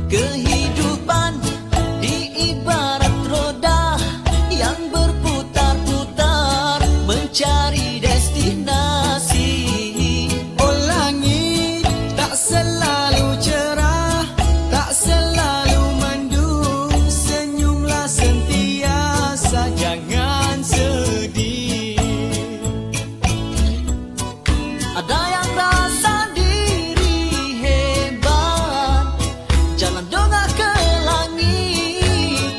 Kehidupan diibarat roda yang berputar-putar mencari destinasi. Oh langit tak selalu cerah, tak selalu mendung. Senyumlah sentiasa, jangan sedih. Ada yang rasa diri hebat, jangan dongak ke langit.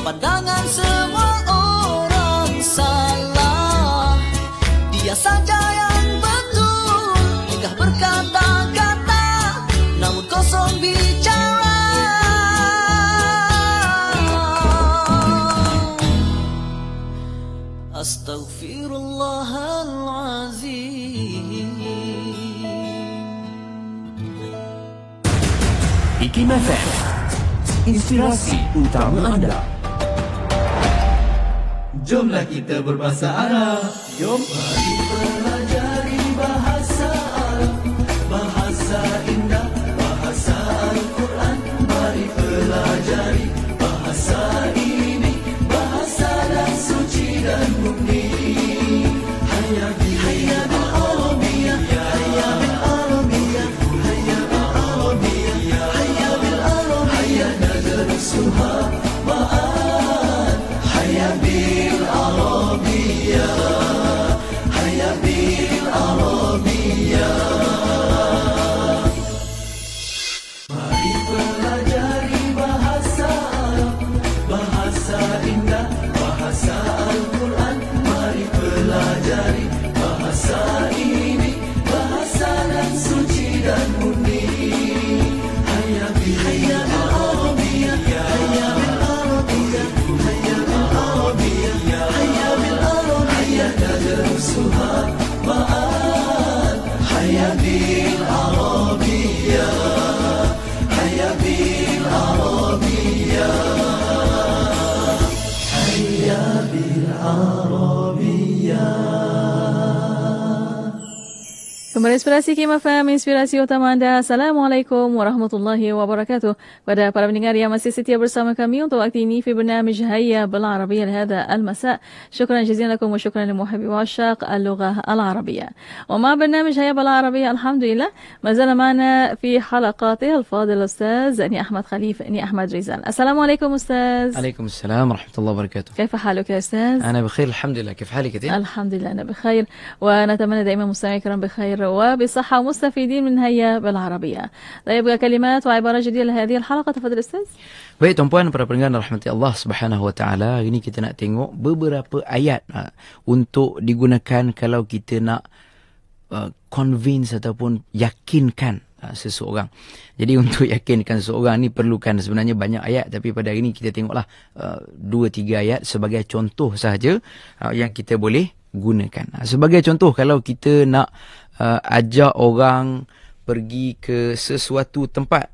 Pandangan semua orang salah, dia saja yang betul. Indah berkata-kata, namun kosong bicara. Astaghfirullahalazim. IKIM FM, inspirasi utama anda. Jomlah kita berbahasa Arab. Jom mari pelajari bahasa Arab. Bahasa indah, bahasa Al-Quran. Mari pelajari bahasa ini, bahasa dan suci dan murni. Hayya bil Arabiyah, hayya bil Arabiyah, hayya bil Arabiyah, hayya bil Arabiyah, hayya nadrusuha ma'an. Hayya bil Arabiyah, hayya bil Arabiyah. Mari pelajari bahasa Arab, bahasa indah, bahasa Al-Quran. Mari pelajari bahasa ini, bahasa dan suci dan murni. Hayya bil Arabiyah, hayya bil Arabiyah, hayya bil Arabiyah, hayya bil Arabiyah, hayya nadrusuha ma'an. Hayya bil Arabiyah, hayya bil Arabiyah, hayya bil Arabiyah. Kembali Inspirasi IKIM FM, inspirasi utama anda. Assalamualaikum warahmatullahi wabarakatuh. Pada para pendengar yang masih setia bersama kami untuk waktu ini في برنامج هيا بالعربية لهذا المساء. شكرا جزيلا لكم وشكرا لمحبي وعشاق اللغة العربية. ومع برنامج هيا بالعربية الحمد لله ما زال معنا في حلقاته الفاضل الأستاذ أني أحمد خليف أني أحمد ريزال. السلام عليكم أستاذ. عليكم السلام ورحمة الله وبركاته. كيف حالك يا أستاذ؟ أنا بخير الحمد لله. كيف حالك أنت؟ الحمد لله أنا بخير، ونتمنى دائما مستمعي الكرام بخير وبصحة ومستفيدين من هيا بالعربية. طيب كلمات وعبارات جديدة لهذه الحلقة، تفضل أستاذ. Baik tuan-puan para pendengar rahmati Allah Subhanahu wa taala, hari ini kita nak tengok beberapa ayat untuk digunakan kalau kita nak convince ataupun yakinkan seseorang. Jadi untuk yakinkan seseorang ni perlukan sebenarnya banyak ayat, tapi pada hari ini kita tengoklah 2-3 ayat sebagai contoh sahaja yang kita boleh gunakan. Sebagai contoh, kalau kita nak ajak orang pergi ke sesuatu tempat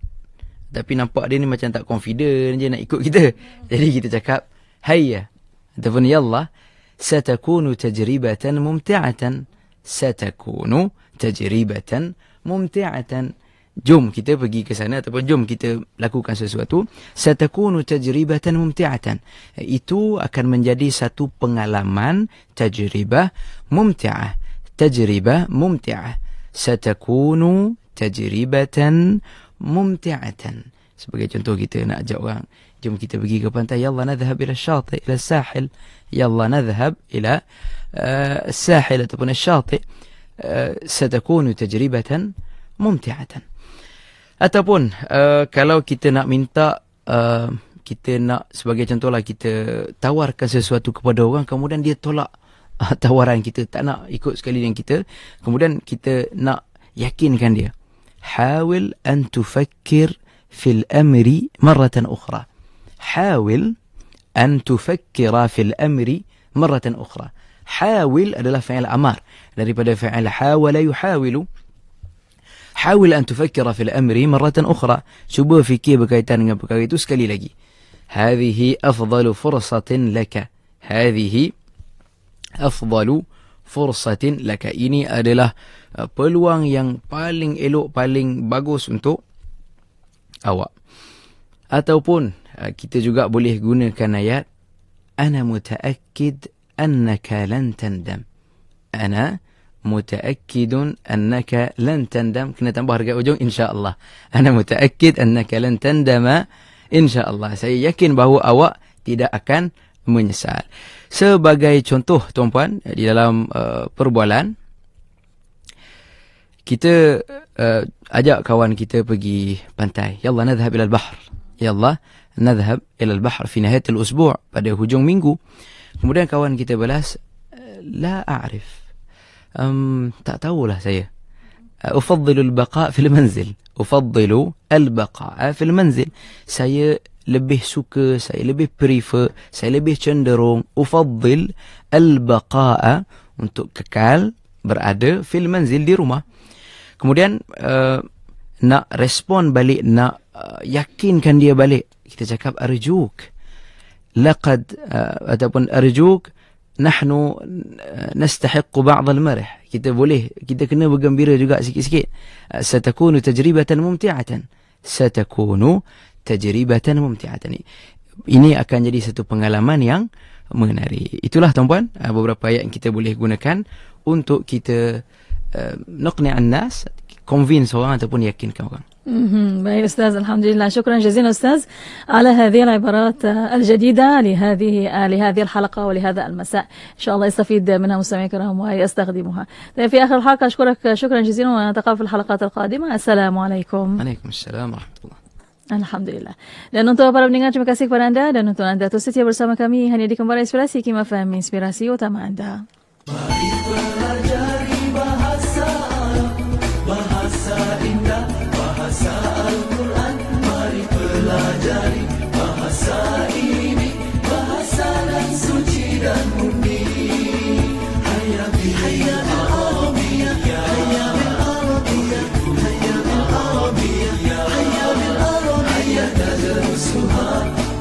tapi nampak dia ni macam tak confident je nak ikut kita, jadi kita cakap hayya ataupun yalla satakunu tajribatan mumti'atan, satakunu tajribatan mumti'atan, jom kita pergi ke sana ataupun jom kita lakukan sesuatu. Satakunu tajribatan mumti'atan, itu akan menjadi satu pengalaman. Tajribah mumti'ah, tajribah mumti'ah, satakunu tajribatan mumti'atan. Sebagai contoh, kita nak ajak orang, jom kita pergi ke pantai, yalla nadhhab ila syati ila sahil, yalla nadhhab ila sahil ataupun syati, satakunu tajribatan mumti'atan. Ataupun kalau kita nak minta, kita nak sebagai contohlah kita tawarkan sesuatu kepada orang, kemudian dia tolak tawaran kita, tak nak ikut sekali dengan kita, kemudian kita nak yakinkan dia, hawil an tufakkir fil amri marratan ukhra, hawil an tufakkira fil amri marratan ukhra. Hawil adalah fi'il amar daripada fi'il hawala yuhawilu. Hawil an tufakkira fil amri marratan ukhra, cuba fikir berkaitan dengan perkara itu sekali lagi. Hadhihi afdalu fursatin laka, hadhihi afdalu fursatin laka, ini adalah peluang yang paling elok, paling bagus untuk awak. Ataupun kita juga boleh gunakan ayat ana mutaakkid annaka lan tandam. Ana mutaakkidun annaka lan tandam, kena tambah dekat ujung insya-Allah. Ana mutaakkid annaka lan tandama insya-Allah. Saya yakin bahawa awak tidak akan menyesal. Sebagai contoh tuan-puan, di dalam perbualan kita ajak kawan kita pergi pantai. Yalla nadhhab ila al-bahr. Yalla nadhhab ila al-bahr fi nihayat al-usbu' pada hujung minggu. Kemudian kawan kita balas, la a'rif. Tak tahulah saya. Ufaddilu al-baqa' fil manzil. Ufaddilu al-baqa' fil manzil. Saya lebih suka, saya lebih prefer, saya lebih cenderung ufaddil al-baqa'a, untuk kekal berada fil manzil, di rumah. Kemudian nak respon balik, nak yakinkan dia balik, kita cakap arjuk, laqad ataupun arjuk nahnu nastahiqqu ba'd al-marh. Kita kena bergembira juga sikit-sikit. Satakunu tajribatan mumti'atan. Satakunu tajribatan mumti'atan. Ini akan jadi satu pengalaman yang menarik. Itulah tuan-puan beberapa ayat yang kita boleh gunakan untuk kita naqni'an nas, convince orang ataupun yakinkan orang. باهي أستاذ، الحمد لله، شكرا جزيلا أستاذ على هذه العبارات الجديدة لهذه الحلقة ولهذا المساء. إن شاء الله يستفيد منها مستمعي الكرام ويستخدمها. في آخر الحلقة أشكرك شكرا جزيلا، ونلتقي في الحلقات القادمة. السلام عليكم. عليكم السلام ورحمة الله. Alhamdulillah. Dan untuk para pendengar, terima kasih kepada anda, dan untuk anda terus setia bersama kami hanya di Kembara Inspirasi KIM FM, inspirasi utama anda. Mari pelajari bahasa Arab, bahasa indah, bahasa Al-Quran. Mari pelajari bahasa ini, bahasa dan suci dan mundi. Hayya bil Arabiyyah, hayya bil Arabiyyah, hayya bil Arabiyyah, hayya bil Arabiyyah, tadrusuha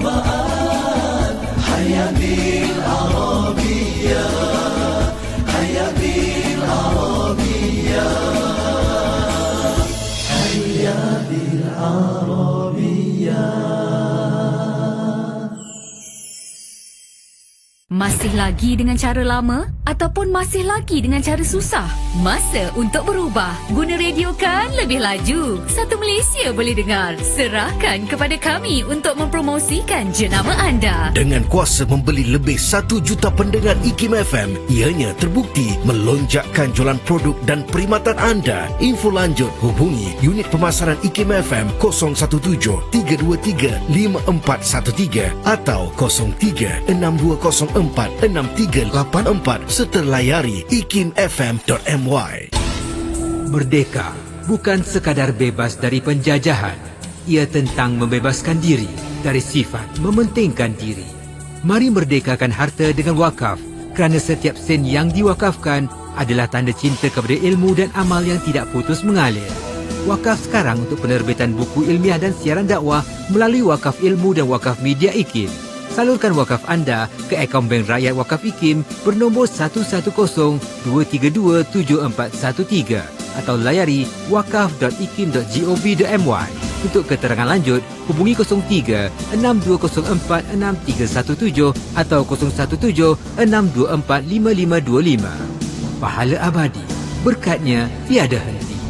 ma'an. Hayya bil Arabiyyah, hayya bil Arabiyyah, hayya bil Arabiyyah. Masih lagi dengan cara lama ataupun masih lagi dengan cara susah? Masa untuk berubah. Guna radio kan lebih laju. Satu Malaysia boleh dengar. Serahkan kepada kami untuk mempromosikan jenama anda. Dengan kuasa membeli lebih 1 juta pendengar IKIM FM, ianya terbukti melonjakkan jualan produk dan perkhidmatan anda. Info lanjut hubungi unit pemasaran IKIM FM 017-323-5413 atau 03-6204-6384 serta layari ikimfm.my. Merdeka bukan sekadar bebas dari penjajahan. Ia tentang membebaskan diri dari sifat mementingkan diri. Mari merdekakan harta dengan wakaf, kerana setiap sen yang diwakafkan adalah tanda cinta kepada ilmu dan amal yang tidak putus mengalir. Wakaf sekarang untuk penerbitan buku ilmiah dan siaran dakwah melalui wakaf ilmu dan wakaf media IKIM. Salurkan wakaf anda ke akaun Bank Rakyat Wakaf IKIM bernombor 110-232-7413 atau layari wakaf.ikim.gov.my. Untuk keterangan lanjut, hubungi 03-6204-6317 atau 017-624-5525. Pahala abadi, berkatnya tiada henti.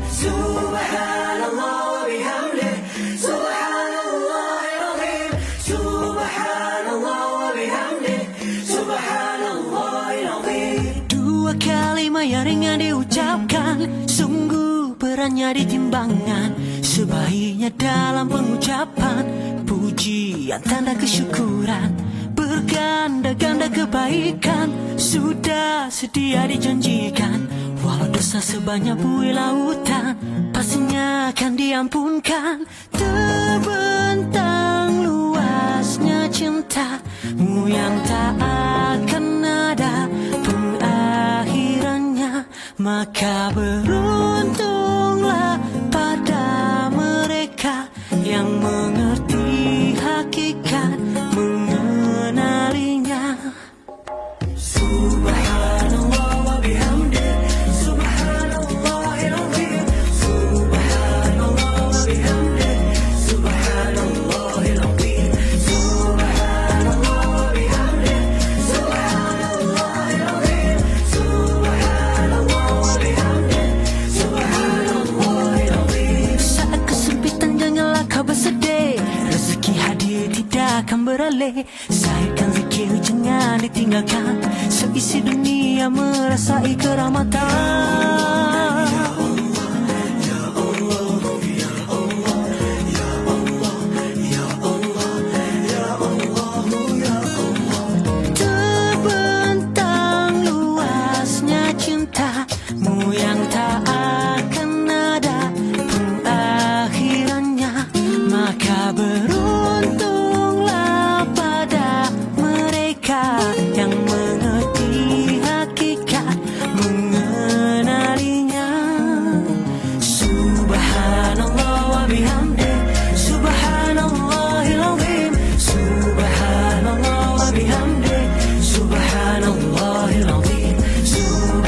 Subhanallah wa bihamdih, subhanallahil azim, subhanallah wa bihamdih, subhanallahil azim. Dua kalimat yang ringan diucapkan, sungguh beratnya di timbangan. Sebaiknya dalam pengucapan pujian tanda kesyukuran, berganda-ganda kebaikan sudah sedia dijanjikan. Walau dosa sebanyak buih lautan, pastinya akan diampunkan. Terbentang luasnya cintamu yang tak akan ada pengakhirannya. Maka beruntunglah pada mereka yang mengerti hakikat, mengenalinya. Subhanallah wa bihamdih, subhanallahil azim, subhanallah wa bihamdih. balik. Sahihkan zikir jangan ditinggalkan, seisi dunia merasai keramatan. Yang tak akan ada pengakhirannya, maka beruntunglah pada mereka yang mengerti hakikat, mengenalinya. Subhanallah wa bihamdih, subhanallahil azim, subhanallah wa bihamdih, subhanallahil azim, subhanallah.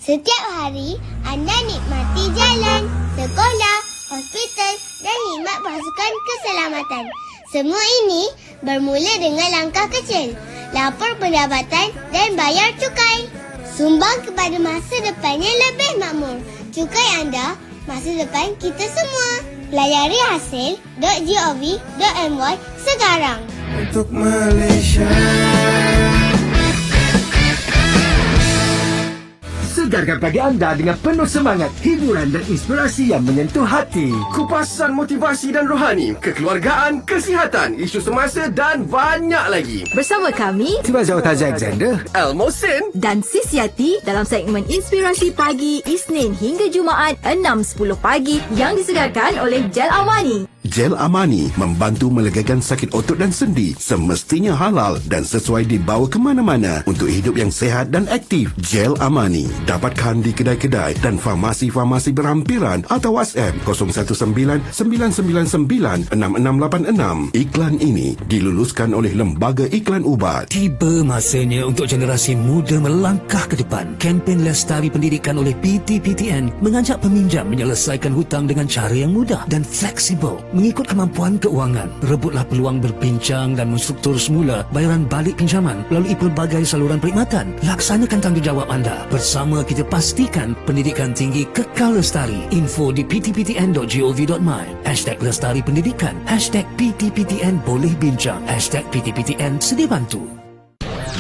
Setiap hari anda nikmati jalan, sekolah, hospital dan khidmat pasukan keselamatan. Semua ini bermula dengan langkah kecil, lapor pendapatan dan bayar cukai. Sumbang kepada masa depan yang lebih makmur. Cukai anda, masa depan kita semua. Layari hasil.gov.my sekarang. Untuk Malaysia. Segarkan pagi anda dengan penuh semangat, hiburan dan inspirasi yang menyentuh hati. Kupasan motivasi dan rohani, kekeluargaan, kesihatan, isu semasa dan banyak lagi. Bersama kami, Tibazau Taza Alexander, El Mohsin dan Sis Yati dalam segmen Inspirasi Pagi Isnin hingga Jumaat 6.10 pagi yang disegarkan oleh Gel Amani. Gel Amani membantu melegakan sakit otot dan sendi, semestinya halal dan sesuai dibawa ke mana-mana untuk hidup yang sehat dan aktif. Gel Amani dapatkan di kedai-kedai dan farmasi-farmasi berhampiran atau WhatsApp 019-999-6686. Iklan ini diluluskan oleh Lembaga Iklan Ubat. Tiba masanya untuk generasi muda melangkah ke depan. Kempen Lestari Pendidikan oleh PTPTN mengajak peminjam menyelesaikan hutang dengan cara yang mudah dan fleksibel. Mengikut kemampuan keuangan, rebutlah peluang berbincang dan menstruktur semula bayaran balik pinjaman melalui pelbagai saluran perkhidmatan. Laksanakan tanggungjawab anda. Bersama kita pastikan pendidikan tinggi kekal lestari. Info di ptptn.gov.my. #Lestari Pendidikan. #PTPTN boleh bincang. #PTPTN sedia bantu.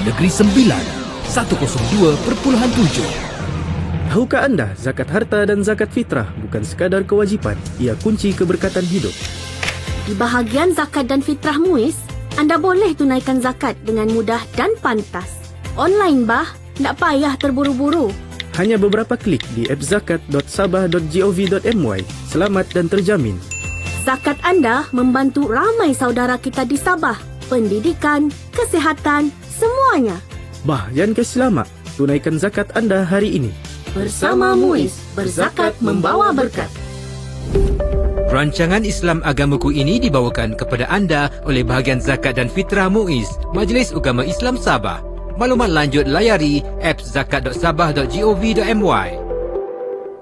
Negeri Sembilan 102.7. Tahukah anda, zakat harta dan zakat fitrah bukan sekadar kewajipan, ia kunci keberkatan hidup. Di bahagian zakat dan fitrah MUIS, anda boleh tunaikan zakat dengan mudah dan pantas. Online bah, tak payah terburu-buru. Hanya beberapa klik di app zakat.sabah.gov.my. Selamat dan terjamin. Zakat anda membantu ramai saudara kita di Sabah. Pendidikan, kesihatan, semuanya. Bah, jangan kasih lama. Tunaikan zakat anda hari ini. Bersama MUIS, berzakat membawa berkat. Rancangan Islam Agamaku ini dibawakan kepada anda oleh bahagian Zakat dan Fitrah MUIS, Majlis Ugama Islam Sabah. Maklumat lanjut layari apps zakat.sabah.gov.my.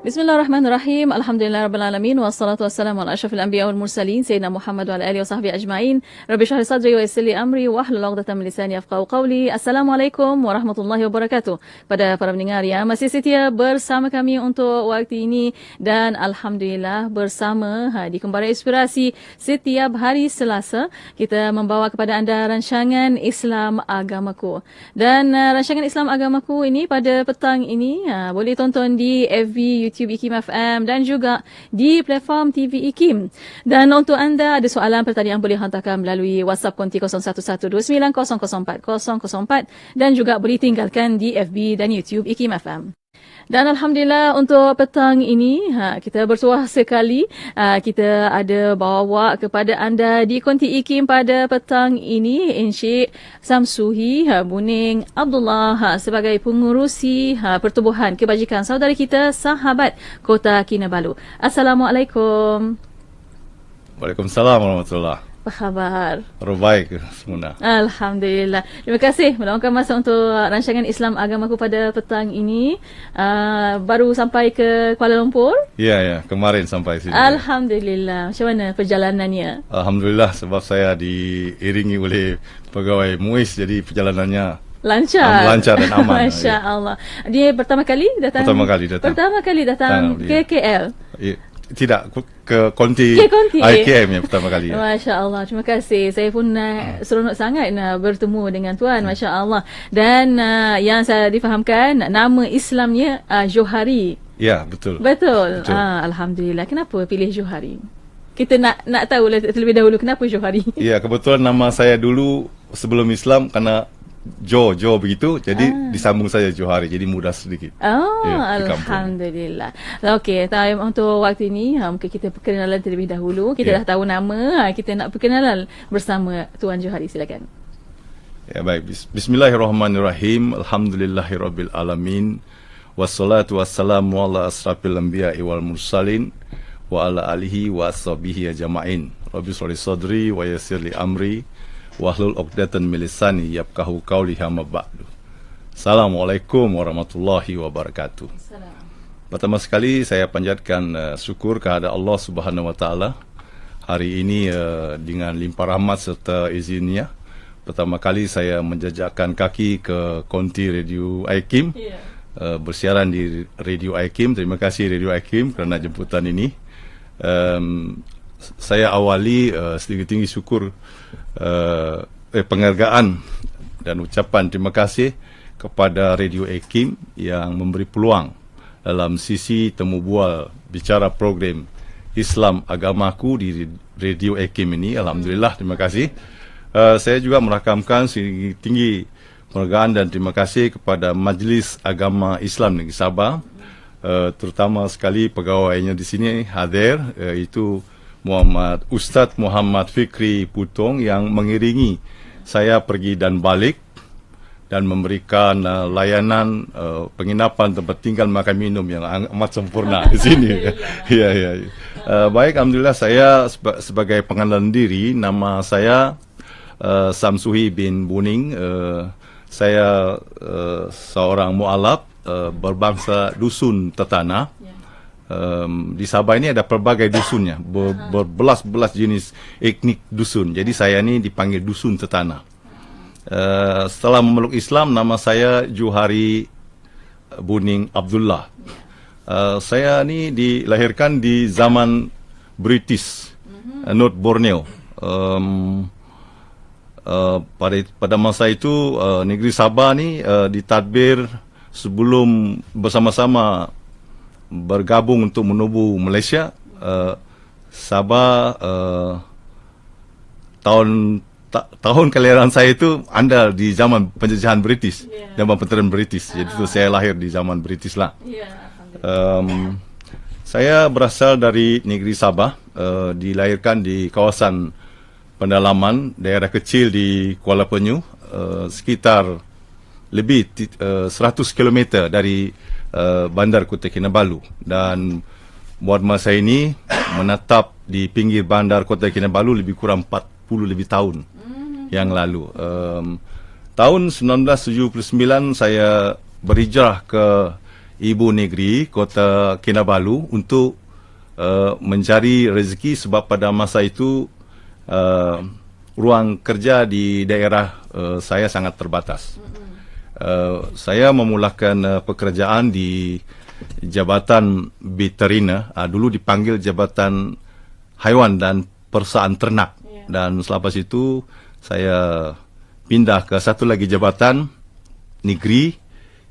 Bismillahirrahmanirrahim. Alhamdulillahirrabbilalamin. Wassalatu wassalamu ala ashrafil anbiya wal mursalin Sayyidina Muhammad wa ala alihi wa sahbihi ajma'in. Rabbi shrah li sadri wa yassir li amri wahlul 'uqdatam min lisani yafqahu qawli. Assalamualaikum warahmatullahi wabarakatuh. Pada para pendengar yang masih setia bersama kami untuk waktu ini, dan alhamdulillah bersama di Kembara Inspirasi setiap hari Selasa kita membawa kepada anda rancangan Islam Agamaku. Dan rancangan Islam Agamaku ini pada petang ini boleh tonton di FB YouTube YouTube IKIM FM dan juga di platform TV IKIM. Dan untuk anda ada soalan pertanyaan boleh hantarkan melalui WhatsApp konti 0112900404 dan juga boleh tinggalkan di FB dan YouTube IKIM FM. Dan Alhamdulillah untuk petang ini kita bertuah sekali kita ada bawa kepada anda di konti IKIM pada petang ini Encik Samsuhi Buning Abdullah sebagai pengurusi pertubuhan kebajikan saudara kita sahabat Kota Kinabalu. Assalamualaikum. Waalaikumsalam warahmatullahi. Apa khabar? Baik semua. Alhamdulillah. Terima kasih meluangkan masa untuk rancangan Islam Agamaku pada petang ini. Baru sampai ke Kuala Lumpur? Ya, kemarin sampai sini. Alhamdulillah. Macam mana perjalanannya? Alhamdulillah sebab saya diiringi oleh pegawai MUIS jadi perjalanannya lancar dan aman. Masya Allah. Dia pertama kali datang? Pertama kali datang ke KL? Ya. Tidak, ke konti IKM yang pertama kali. Ya. Masya Allah, terima kasih. Saya pun seronok sangat bertemu dengan Tuan, Masya Allah. Dan yang saya difahamkan, nama Islamnya Johari. Ya, betul. Betul. Alhamdulillah. Kenapa pilih Johari? Kita nak tahu terlebih dahulu kenapa Johari. Ya, kebetulan nama saya dulu sebelum Islam kerana Jo begitu, jadi disambung saja Johari, jadi mudah sedikit. Alhamdulillah. Okey, time untuk waktu ini mungkin kita perkenalan terlebih dahulu. Kita dah tahu nama, kita nak perkenalan bersama Tuan Johari, silakan. Ya, baik. Bismillahirrahmanirrahim. Alhamdulillahirabbil alamin. Wassalatu wassalamu ala asrafil anbiya'i wal mursalin wa ala alihi wa ashabihi ajma'in. Rabbi shrah li sadri wa yassir li amri wahlul 'uqdatan min lisani yafqahu qawli amma ba'du. Assalamualaikum warahmatullahi wabarakatuh. Pertama sekali saya panjatkan syukur kepada Allah Subhanahu wa taala. Hari ini dengan limpah rahmat serta izinnya pertama kali saya menjejakkan kaki ke konti Radio IKIM. Bersiaran di Radio IKIM. Terima kasih Radio IKIM kerana jemputan ini. Saya awali sedikit tinggi syukur penghargaan dan ucapan terima kasih kepada Radio IKIM yang memberi peluang dalam sisi temu bual bicara program Islam Agamaku di Radio IKIM ini. Alhamdulillah, terima kasih. Saya juga merakamkan sedikit tinggi penghargaan dan terima kasih kepada Majlis Agama Islam Negeri Sabah, terutama sekali pegawainya di sini hadir, iaitu Ustaz Muhammad Fikri Putong yang mengiringi saya pergi dan balik dan memberikan layanan penginapan, tempat tinggal, makan minum yang amat sempurna di sini. Ya. Baik, alhamdulillah saya sebagai pengenalan diri, nama saya Samsuhi bin Buning. Saya seorang mu'alaf berbangsa dusun Tetana. Di Sabah ini ada pelbagai dusunnya, berbelas-belas jenis etnik dusun. Jadi saya ini dipanggil dusun Tetana. Setelah memeluk Islam, nama saya Johari Buning Abdullah. Saya ini dilahirkan di zaman British, North Borneo. Pada masa itu negeri Sabah ni ditadbir sebelum bersama-sama bergabung untuk menubuh Malaysia. Sabah tahun kelahiran saya itu andal di zaman penjajahan British, zaman penteran British. Jadi itu saya lahir di zaman British lah. Saya berasal dari negeri Sabah, dilahirkan di kawasan pendalaman, daerah kecil di Kuala Penyu, sekitar lebih 100 km dari bandar Kota Kinabalu, dan buat masa ini menetap di pinggir bandar Kota Kinabalu lebih kurang 40 lebih tahun yang lalu. Tahun 1979 saya berhijrah ke ibu negeri Kota Kinabalu untuk mencari rezeki, sebab pada masa itu ruang kerja di daerah saya sangat terbatas. Saya memulakan pekerjaan di Jabatan Veterina, dulu dipanggil Jabatan Haiwan dan Persaan Ternak, dan selepas itu saya pindah ke satu lagi jabatan negeri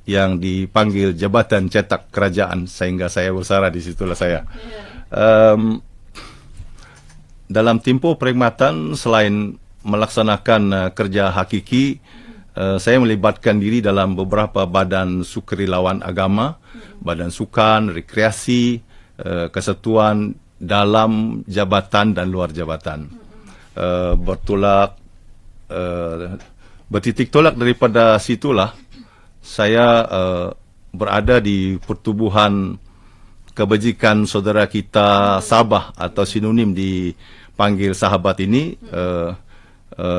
yang dipanggil Jabatan Cetak Kerajaan, sehingga saya bersara di situlah saya. Dalam tempoh perkhidmatan, selain melaksanakan kerja hakiki, saya melibatkan diri dalam beberapa badan sukarelawan agama, badan sukan, rekreasi, kesatuan dalam jabatan dan luar jabatan. Bertitik tolak daripada situlah saya berada di Pertubuhan Kebajikan Saudara Kita Sabah atau sinonim dipanggil Sahabat ini.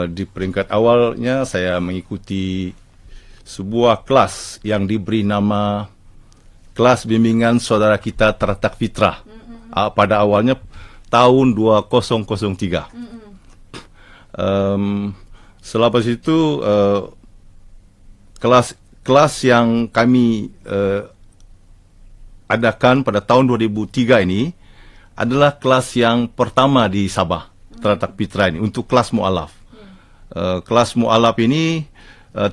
Di peringkat awalnya saya mengikuti sebuah kelas yang diberi nama Kelas Bimbingan Saudara Kita Teratak Fitrah. Pada awalnya tahun 2003. Selepas itu kelas yang kami adakan pada tahun 2003 ini adalah kelas yang pertama di Sabah, Teratak Fitrah ini, untuk kelas mu'alaf. Kelas mu'alaf ini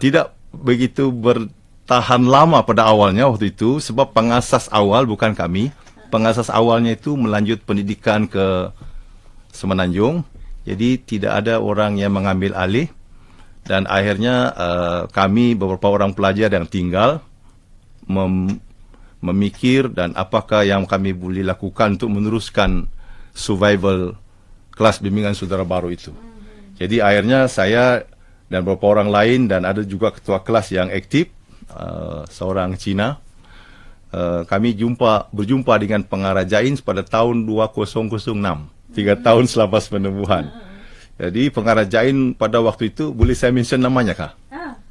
tidak begitu bertahan lama pada awalnya waktu itu, sebab pengasas awal bukan kami. Pengasas awalnya itu melanjut pendidikan ke Semenanjung, jadi tidak ada orang yang mengambil alih, dan akhirnya kami beberapa orang pelajar yang tinggal memikir dan apakah yang kami boleh lakukan untuk meneruskan survival kelas bimbingan saudara baru itu. Jadi akhirnya saya dan beberapa orang lain, dan ada juga ketua kelas yang aktif, seorang Cina, kami berjumpa dengan pengarah Jains pada tahun 2006, 3 tahun selepas penubuhan. Jadi pengarah Jain pada waktu itu, boleh saya mention namanya kah?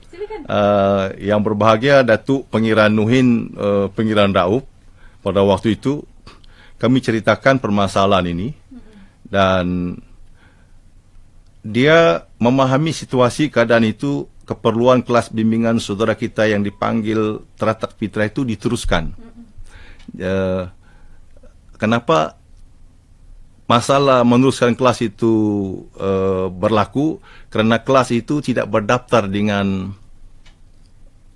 Silakan. Yang berbahagia Datuk Pengiran Nuhin, Pengiran Raub. Pada waktu itu kami ceritakan permasalahan ini, dan dia memahami situasi keadaan itu, keperluan kelas bimbingan saudara kita yang dipanggil Teratak Fitrah itu diteruskan. Kenapa masalah meneruskan kelas itu berlaku? Kerana kelas itu tidak berdaftar dengan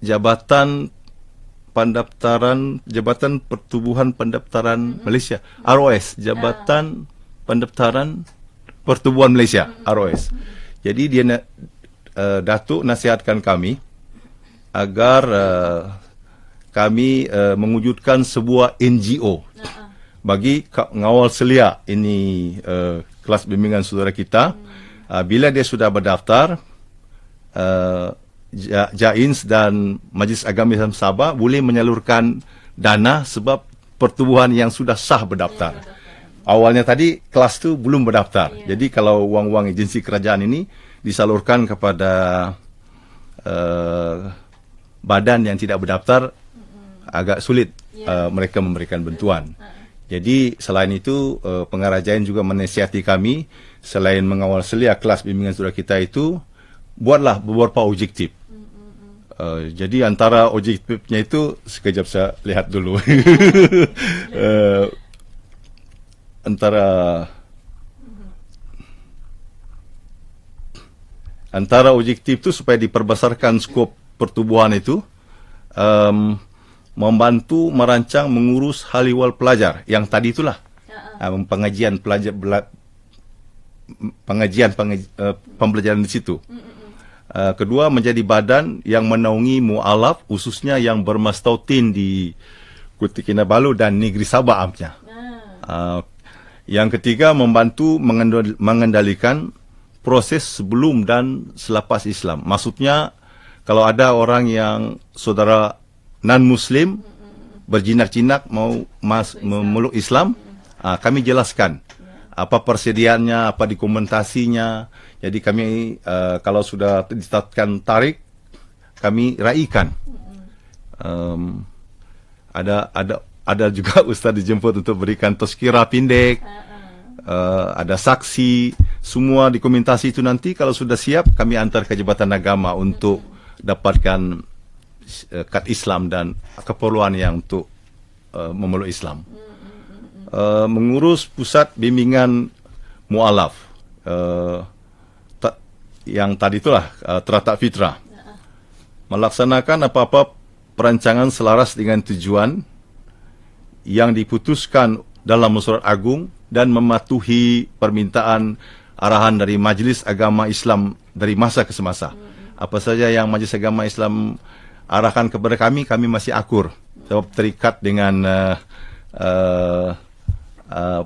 Jabatan Pertubuhan Pendaftaran Malaysia, ROS, Jabatan Pendaftaran Pertubuhan Malaysia, ROS. Jadi dia Datuk nasihatkan kami agar kami mewujudkan sebuah NGO bagi ngawal selia ini kelas bimbingan saudara kita. Bila dia sudah berdaftar, Jains dan Majlis Agama Islam Sabah boleh menyalurkan dana, sebab pertubuhan yang sudah sah berdaftar. Awalnya tadi kelas tu belum berdaftar. Jadi kalau wang-wang agensi kerajaan ini disalurkan kepada badan yang tidak berdaftar, agak sulit mereka memberikan bantuan. Jadi selain itu, pengarah Jain juga menasihati kami, selain mengawal selia kelas bimbingan saudara kita itu, buatlah beberapa objektif. Jadi antara objektifnya itu, sekejap saya lihat dulu. Antara objektif itu supaya diperbesarkan skop pertubuhan itu, membantu merancang mengurus hal ihwal pelajar yang tadi itulah, pengajian pelajar, pembelajaran di situ. Kedua, menjadi badan yang menaungi mu'alaf, khususnya yang bermastautin di Kota Kinabalu dan Negeri Sabah amnya. Yang ketiga, membantu mengendalikan proses sebelum dan selepas Islam. Maksudnya, kalau ada orang yang saudara non-Muslim berjinak-jinak mau memeluk Islam, kami jelaskan apa persediaannya, apa dokumentasinya. Jadi kami kalau sudah ditetapkan tarikh, kami raikan. Ada juga ustaz dijemput untuk berikan tazkirah pendek. Ada saksi, semua dokumentasi itu nanti kalau sudah siap kami antar ke Jabatan Agama untuk dapatkan kad Islam dan keperluan yang untuk memeluk Islam. Mengurus pusat bimbingan mu'alaf, yang tadi itulah Teratak Fitrah. Melaksanakan apa-apa perancangan selaras dengan tujuan yang diputuskan dalam Mesyuarat Agung dan mematuhi permintaan arahan dari Majlis Agama Islam dari masa ke semasa. Apa saja yang Majlis Agama Islam arahkan kepada kami masih akur. Sebab terikat dengan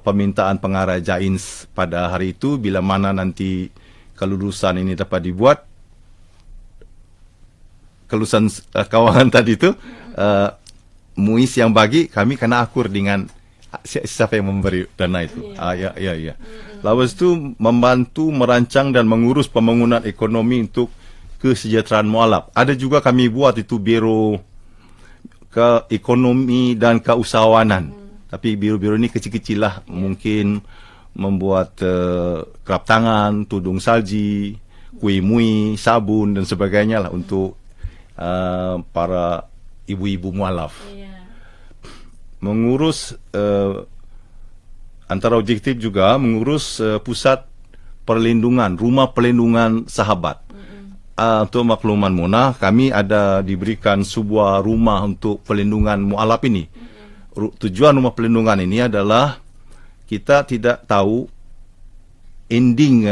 permintaan pengarah Jains pada hari itu, bila mana nanti kelulusan ini dapat dibuat, kelulusan kawangan tadi itu, MUIS yang bagi, kami kena akur dengan siapa yang memberi dana itu. Ya. Lepas itu membantu merancang dan mengurus pembangunan ekonomi untuk kesejahteraan mualaf. Ada juga kami buat itu biro ke ekonomi dan keusahawanan. Tapi biro-biro ini kecil-kecil lah. Mungkin membuat kerap tangan, tudung salji, kuih mui, sabun dan sebagainya lah untuk para ibu-ibu mualaf. Mengurus antara objektif juga mengurus pusat perlindungan, rumah perlindungan sahabat. Untuk makluman Mona, kami ada diberikan sebuah rumah untuk perlindungan mualaf ini. Tujuan rumah perlindungan ini adalah kita tidak tahu ending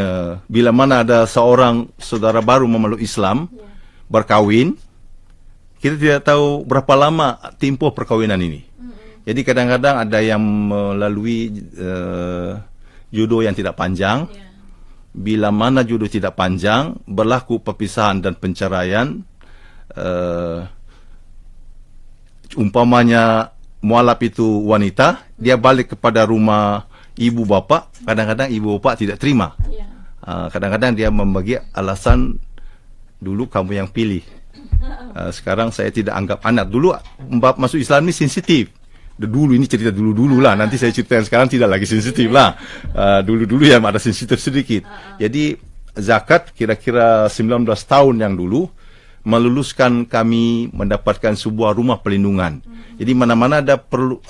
bila mana ada seorang saudara baru memeluk Islam, berkahwin, kita tidak tahu berapa lama tempoh perkahwinan ini. Jadi kadang-kadang ada yang melalui jodoh yang tidak panjang. Bila mana jodoh tidak panjang, berlaku perpisahan dan penceraian. Umpamanya mualaf itu wanita, dia balik kepada rumah ibu bapa. Kadang-kadang ibu bapa tidak terima. Kadang-kadang dia membagi alasan, dulu kamu yang pilih. Sekarang saya tidak anggap anak. Dulu bab masuk Islam ini sensitif. Dulu ini cerita dulu-dulu lah. Nanti saya cerita yang sekarang tidak lagi sensitif lah. Dulu-dulu yang ada sensitif sedikit. Jadi zakat kira-kira 19 tahun yang dulu meluluskan kami mendapatkan sebuah rumah perlindungan. Jadi mana-mana ada perlu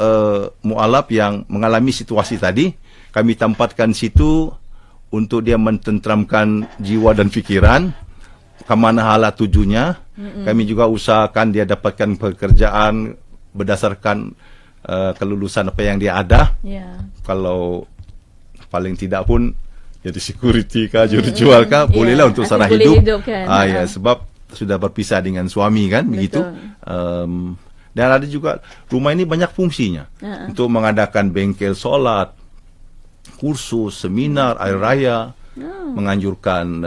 mualaf yang mengalami situasi tadi, kami tempatkan situ untuk dia mententramkan jiwa dan fikiran. Kemana hala tujunya. Kami juga usahakan dia dapatkan pekerjaan berdasarkan kelulusan apa yang dia ada. Kalau paling tidak pun jadi security kah, juru jual kah, bolehlah untuk sara hidup. Ya, sebab sudah berpisah dengan suami kan. Betul. Begitu. Dan ada juga rumah ini banyak fungsinya untuk mengadakan bengkel solat, kursus, seminar, air raya, menganjurkan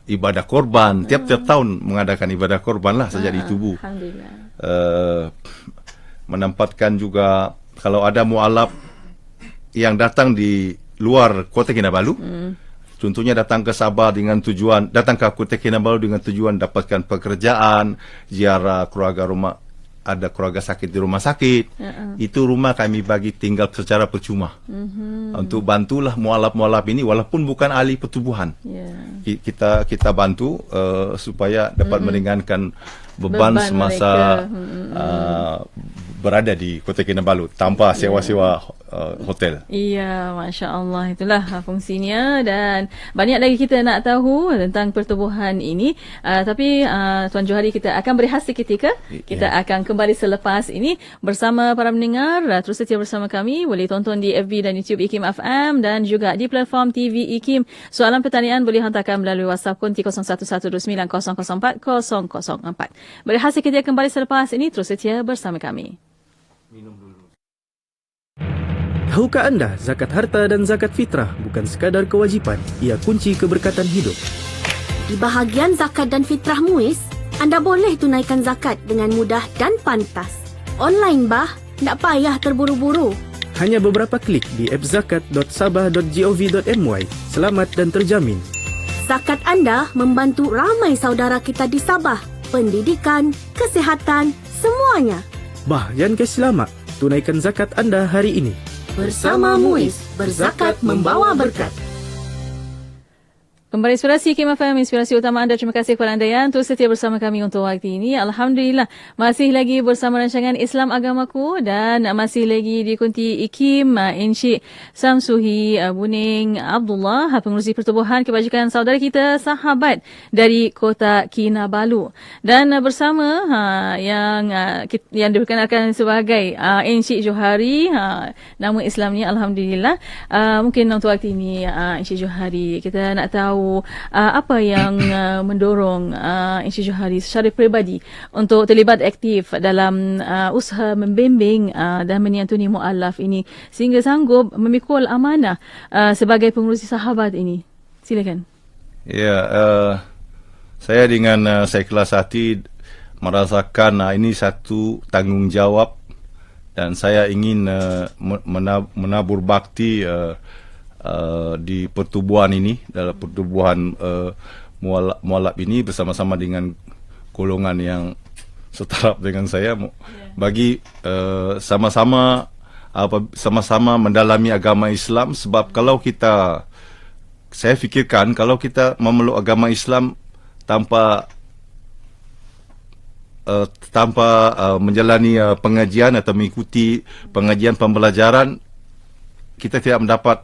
ibadah korban. Tiap-tiap tahun mengadakan ibadah korban lah sejak di tubuh. Menempatkan juga kalau ada mualaf yang datang di luar Kota Kinabalu, contohnya datang ke Sabah dengan tujuan, datang ke Kota Kinabalu dengan tujuan dapatkan pekerjaan, ziarah keluarga rumah, ada keluarga sakit di rumah sakit, itu rumah kami bagi tinggal secara percuma. Untuk bantulah mualaf-mualaf ini walaupun bukan ahli pertubuhan. Kita bantu supaya dapat meringankan beban semasa berada di Kota Kinabalu tanpa sewa-sewa hotel. Iya, Masya Allah. Itulah fungsinya dan banyak lagi kita nak tahu tentang pertubuhan ini. Tapi Tuan Johari, kita akan berehat seketika. Kita akan kembali selepas ini bersama para pendengar. Terus setia bersama kami. Boleh tonton di FB dan YouTube IKIM FM dan juga di platform TV IKIM. Soalan pertanyaan boleh hantarkan melalui WhatsApp konti 01129004 004. Berehat seketika, kembali selepas ini. Terus setia bersama kami. Tahukah anda, zakat harta dan zakat fitrah bukan sekadar kewajipan, ia kunci keberkatan hidup. Di bahagian zakat dan fitrah MUIS, anda boleh tunaikan zakat dengan mudah dan pantas. Online bah, tak payah terburu-buru. Hanya beberapa klik di app zakat.sabah.gov.my. Selamat dan terjamin. Zakat anda membantu ramai saudara kita di Sabah. Pendidikan, kesihatan, semuanya. Bah, jangan kasih lama. Tunaikan zakat anda hari ini. Bersama MUIS, berzakat membawa berkat. Kembali Inspirasi Kim FM, inspirasi utama anda. Terima kasih kepada anda yang terus setia bersama kami untuk waktu ini. Alhamdulillah, masih lagi bersama rancangan Islam Agamaku dan masih lagi diikuti Ikim Encik Samsuhi Buning Abdullah, pengurusi pertubuhan kebajikan saudara kita sahabat dari Kota Kinabalu. Dan bersama yang diperkenalkan sebagai Encik Johari, nama Islamnya Alhamdulillah. Mungkin untuk waktu ini Encik Johari, kita nak tahu apa yang mendorong Encik Johari secara peribadi untuk terlibat aktif dalam usaha membimbing dan menyantuni mu'alaf ini sehingga sanggup memikul amanah sebagai pengurusi sahabat ini. Silakan. Ya, saya dengan seikhlas hati merasakan ini satu tanggungjawab dan saya ingin menabur bakti di pertubuhan ini, dalam pertubuhan mualaf ini bersama-sama dengan golongan yang setaraf dengan saya, bagi sama-sama mendalami agama Islam. Sebab kalau saya fikirkan kalau kita memeluk agama Islam tanpa menjalani pengajian atau mengikuti pengajian pembelajaran, kita tidak mendapat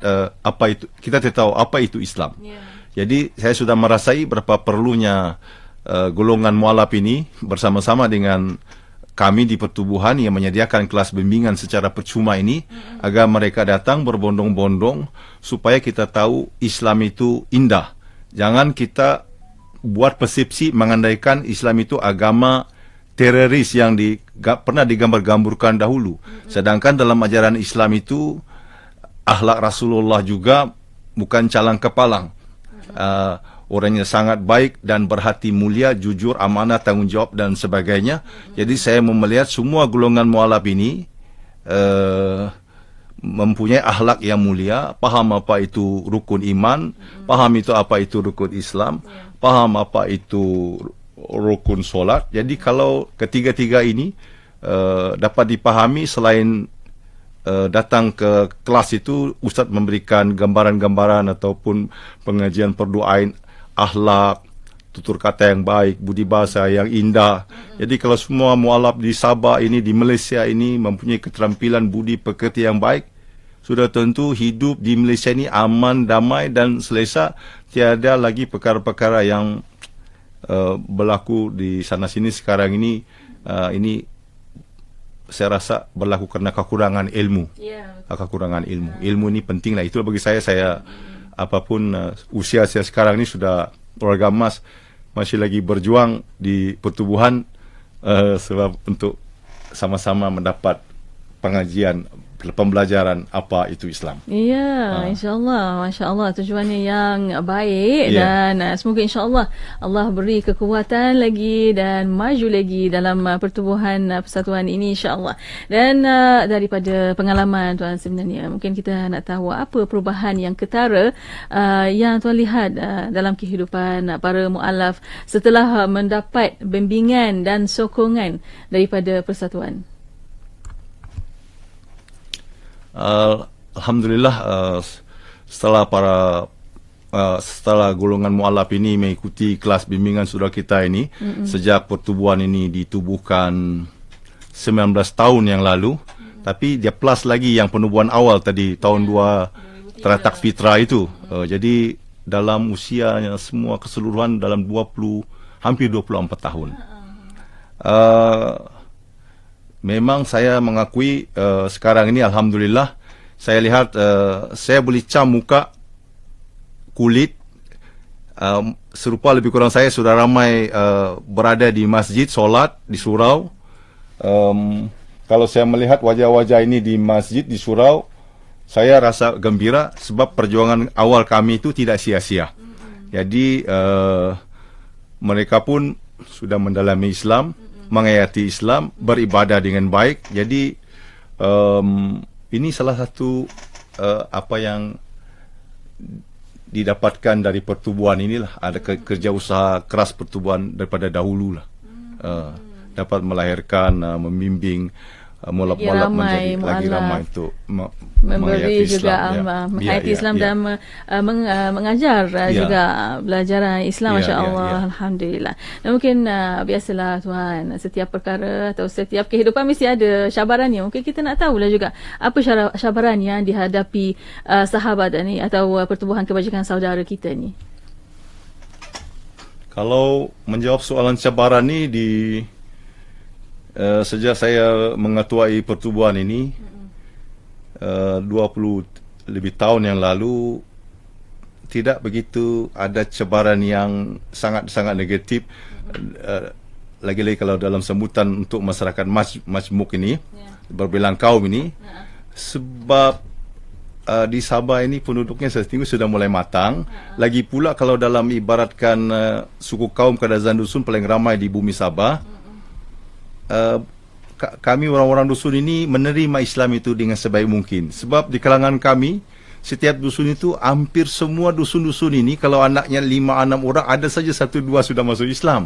kita tidak tahu apa itu Islam. Jadi saya sudah merasai berapa perlunya golongan mualaf ini bersama-sama dengan kami di pertubuhan yang menyediakan kelas bimbingan secara percuma ini, agar mereka datang berbondong-bondong supaya kita tahu Islam itu indah. Jangan kita buat persepsi mengandaikan Islam itu agama teroris yang pernah digambar-gamburkan dahulu. Sedangkan dalam ajaran Islam itu akhlak Rasulullah juga bukan calang kepalang. Orangnya sangat baik dan berhati mulia, jujur, amanah, tanggungjawab dan sebagainya. Jadi saya melihat semua golongan mualaf ini mempunyai akhlak yang mulia, paham apa itu rukun iman, paham itu apa itu rukun Islam, paham apa itu rukun solat. Jadi kalau ketiga-tiga ini dapat dipahami, selain datang ke kelas itu ustaz memberikan gambaran-gambaran ataupun pengajian perdoain akhlak, tutur kata yang baik, budi bahasa yang indah. Jadi kalau semua mualaf di Sabah ini, di Malaysia ini mempunyai keterampilan budi pekerti yang baik, sudah tentu hidup di Malaysia ini aman, damai dan selesa. Tiada lagi perkara-perkara yang berlaku di sana sini sekarang ini. Ini saya rasa berlaku kerana kekurangan ilmu. Kekurangan ilmu. Ilmu ini pentinglah. Itulah bagi saya apapun usia saya sekarang ini sudah keluarga emas, masih lagi berjuang di pertubuhan sebab untuk sama-sama mendapat pengajian, pembelajaran apa itu Islam. Ya, insyaAllah, Masya Allah, tujuannya yang baik dan semoga insyaAllah Allah beri kekuatan lagi dan maju lagi dalam pertubuhan persatuan ini insyaAllah. Dan daripada pengalaman Tuan sebenarnya, mungkin kita nak tahu apa perubahan yang ketara yang Tuan lihat dalam kehidupan para mu'alaf setelah mendapat bimbingan dan sokongan daripada persatuan. Alhamdulillah, setelah golongan mu'alaf ini mengikuti kelas bimbingan saudara kita ini, sejak pertubuhan ini ditubuhkan 19 tahun yang lalu, tapi dia plus lagi yang penubuhan awal tadi tahun 2 teratak fitrah itu. Jadi dalam usianya semua keseluruhan dalam hampir 24 tahun. Memang saya mengakui sekarang ini alhamdulillah saya lihat saya boleh cam muka, kulit, serupa lebih kurang saya sudah ramai berada di masjid, solat di surau. Kalau saya melihat wajah-wajah ini di masjid, di surau, saya rasa gembira sebab perjuangan awal kami itu tidak sia-sia. Jadi mereka pun sudah mendalami Islam, menghayati Islam, beribadah dengan baik. Jadi ini salah satu apa yang didapatkan dari pertubuhan inilah. Ada kerja usaha keras pertubuhan daripada dahulu lah. Dapat melahirkan, membimbing mulap-mulap menjadi lagi ramai untuk memberi juga menghayati Islam dan mengajar juga pelajaran Islam, masya-Allah. Alhamdulillah. Dan mungkin biasalah tuan, setiap perkara atau setiap kehidupan mesti ada cabarannya. Mungkin kita nak tahulah juga apa cabaran yang dihadapi sahabat ni atau pertubuhan kebajikan saudara kita ni. Kalau menjawab soalan cabaran ni sejak saya mengetuai pertubuhan ini 20 lebih tahun yang lalu, tidak begitu ada cabaran yang sangat-sangat negatif, lagi-lagi kalau dalam sambutan untuk masyarakat majmuk ini, berbilang kaum ini, sebab di Sabah ini penduduknya sesungguhnya sudah mulai matang. Lagi pula kalau dalam ibaratkan suku kaum Kadazan Dusun paling ramai di bumi Sabah, kami orang-orang dusun ini menerima Islam itu dengan sebaik mungkin. Sebab di kalangan kami, setiap dusun itu, hampir semua dusun-dusun ini, kalau anaknya 5-6 orang, ada saja 1-2 sudah masuk Islam.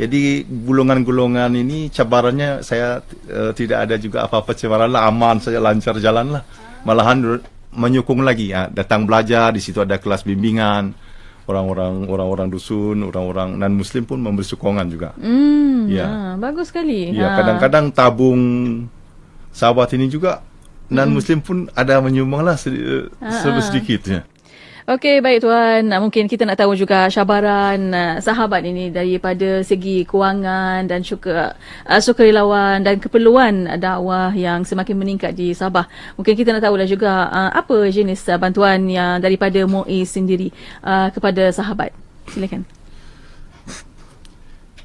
Jadi golongan-golongan ini cabarannya saya tidak ada juga apa-apa cabaran lah, aman saja, lancar jalan lah. Malahan menyokong lagi, datang belajar, di situ ada kelas bimbingan. Orang-orang dusun, orang-orang non-Muslim pun memberi sokongan juga. Bagus sekali. Kadang-kadang tabung sahabat ini juga non-Muslim pun ada menyumbang lah sedikit. Okey, baik tuan. Mungkin kita nak tahu juga cabaran sahabat ini daripada segi kewangan dan juga sukarelawan dan keperluan dakwah yang semakin meningkat di Sabah. Mungkin kita nak tahulah juga apa jenis bantuan yang daripada MUIS sendiri kepada sahabat. Silakan.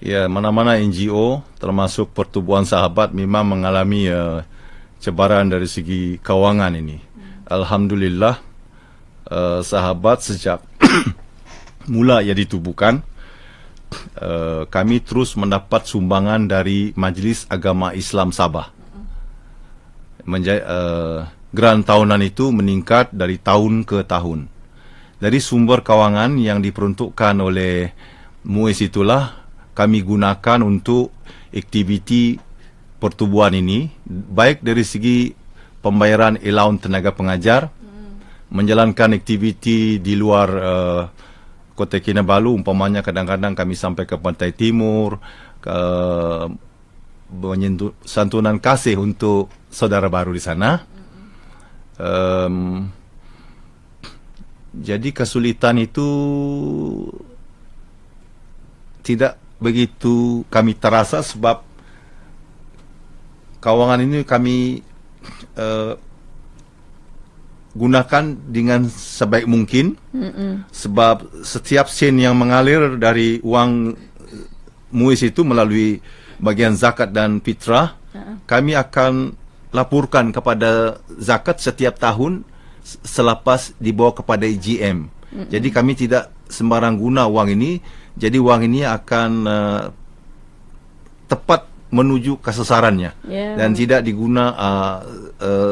Ya, mana-mana NGO termasuk pertubuhan sahabat memang mengalami cabaran dari segi kewangan ini. Alhamdulillah, sahabat sejak mula ia ditubuhkan, kami terus mendapat sumbangan dari Majlis Agama Islam Sabah. Geran tahunan itu meningkat dari tahun ke tahun. Dari sumber kewangan yang diperuntukkan oleh MUIS itulah kami gunakan untuk aktiviti pertubuhan ini, baik dari segi pembayaran allowance tenaga pengajar, menjalankan aktiviti di luar Kota Kinabalu, umpamanya kadang-kadang kami sampai ke Pantai Timur, santunan kasih untuk saudara baru di sana. Jadi kesulitan itu tidak begitu kami terasa sebab kewangan ini kami gunakan dengan sebaik mungkin. Sebab setiap sen yang mengalir dari uang MUIS itu melalui bagian zakat dan fitrah, kami akan laporkan kepada zakat setiap tahun selepas dibawa kepada IGM. Jadi kami tidak sembarang guna uang ini. Jadi wang ini akan tepat menuju kesasarannya dan tidak diguna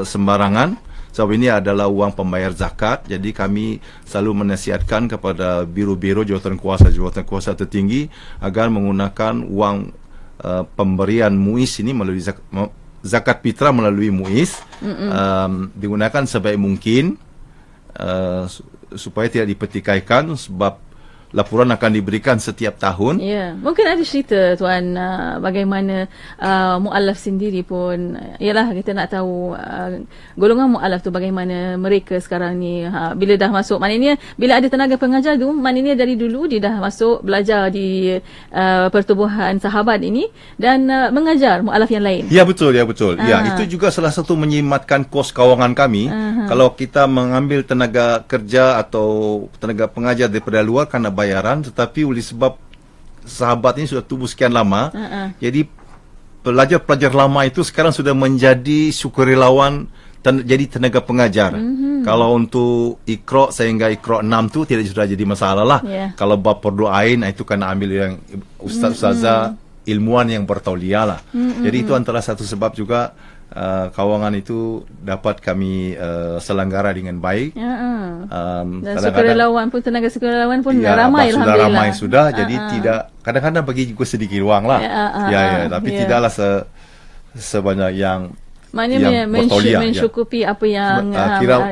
sembarangan. Sebab ini adalah uang pembayar zakat. Jadi kami selalu menasihatkan kepada biro-biro jawatan kuasa tertinggi agar menggunakan uang pemberian MUIS ini melalui zakat fitrah melalui MUIS digunakan sebaik mungkin supaya tidak dipertikaikan, sebab laporan akan diberikan setiap tahun. Ya, mungkin ada cerita tuan bagaimana mualaf sendiri pun, ialah kita nak tahu golongan mualaf tu bagaimana mereka sekarang ni bila dah masuk, maknanya bila ada tenaga pengajar tu, maknanya dari dulu dia dah masuk belajar di pertubuhan sahabat ini dan mengajar mualaf yang lain. Ya, betul, ya betul. Ya, itu juga salah satu menyimatkan kos kewangan kami. Kalau kita mengambil tenaga kerja atau tenaga pengajar daripada luar kerana bayaran, tetapi oleh sebab sahabat ini sudah tubuh sekian lama, jadi pelajar-pelajar lama itu sekarang sudah menjadi sukarelawan jadi tenaga pengajar. Kalau untuk Iqra sehingga Iqra 6 tu tidak sudah jadi masalah lah. Kalau bab perdoain itu kena ambil yang ustaz-ustazah ilmuwan yang bertauliah lah. Jadi itu antara satu sebab juga kawangan itu dapat kami selenggara dengan baik. Dan sukarelawan pun, tenaga sukarelawan pun ramai, sudah ramai sudah. Jadi tidak, kadang-kadang bagi juga sedikit ruang lah. Tapi tidaklah sebanyak yang Maknanya mencukupi apa yang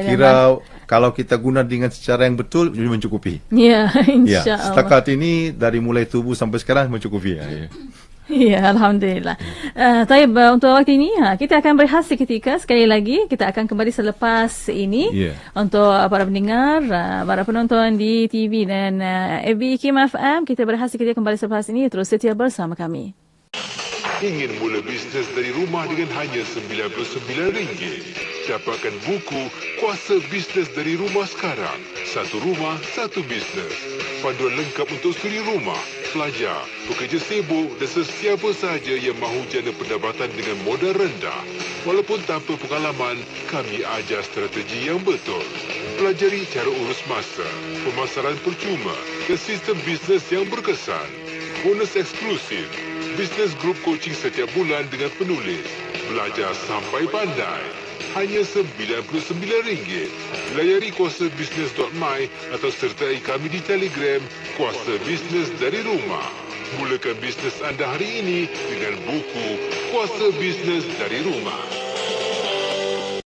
kira kalau kita guna dengan secara yang betul mencukupi. Ya, insya-Allah. Setakat ini dari mulai tubuh sampai sekarang mencukupi. Ya, alhamdulillah. Taib, untuk waktu ini kita akan berehat seketika. Sekali lagi kita akan kembali selepas ini untuk para pendengar, para penonton di TV dan FB Kim FM. Kita berehat seketika, kembali selepas ini. Terus setia bersama kami. Ingin mula bisnes dari rumah dengan hanya RM99? Dapatkan buku Kuasa Bisnes dari Rumah sekarang. Satu rumah, satu bisnes. Panduan lengkap untuk suri rumah, pelajar, pekerja sibuk dan sesiapa sahaja yang mahu jana pendapatan dengan modal rendah. Walaupun tanpa pengalaman, kami ajar strategi yang betul. Pelajari cara urus masa, pemasaran percuma dan sistem bisnes yang berkesan. Bonus eksklusif. Business Group Coaching setiap bulan dengan penulis. Belajar sampai pandai. Hanya RM99. Layari kuasabisnes.my atau sertai kami di Telegram Kuasa Bisnes dari Rumah. Mulakan bisnes anda hari ini dengan buku Kuasa Bisnes dari Rumah.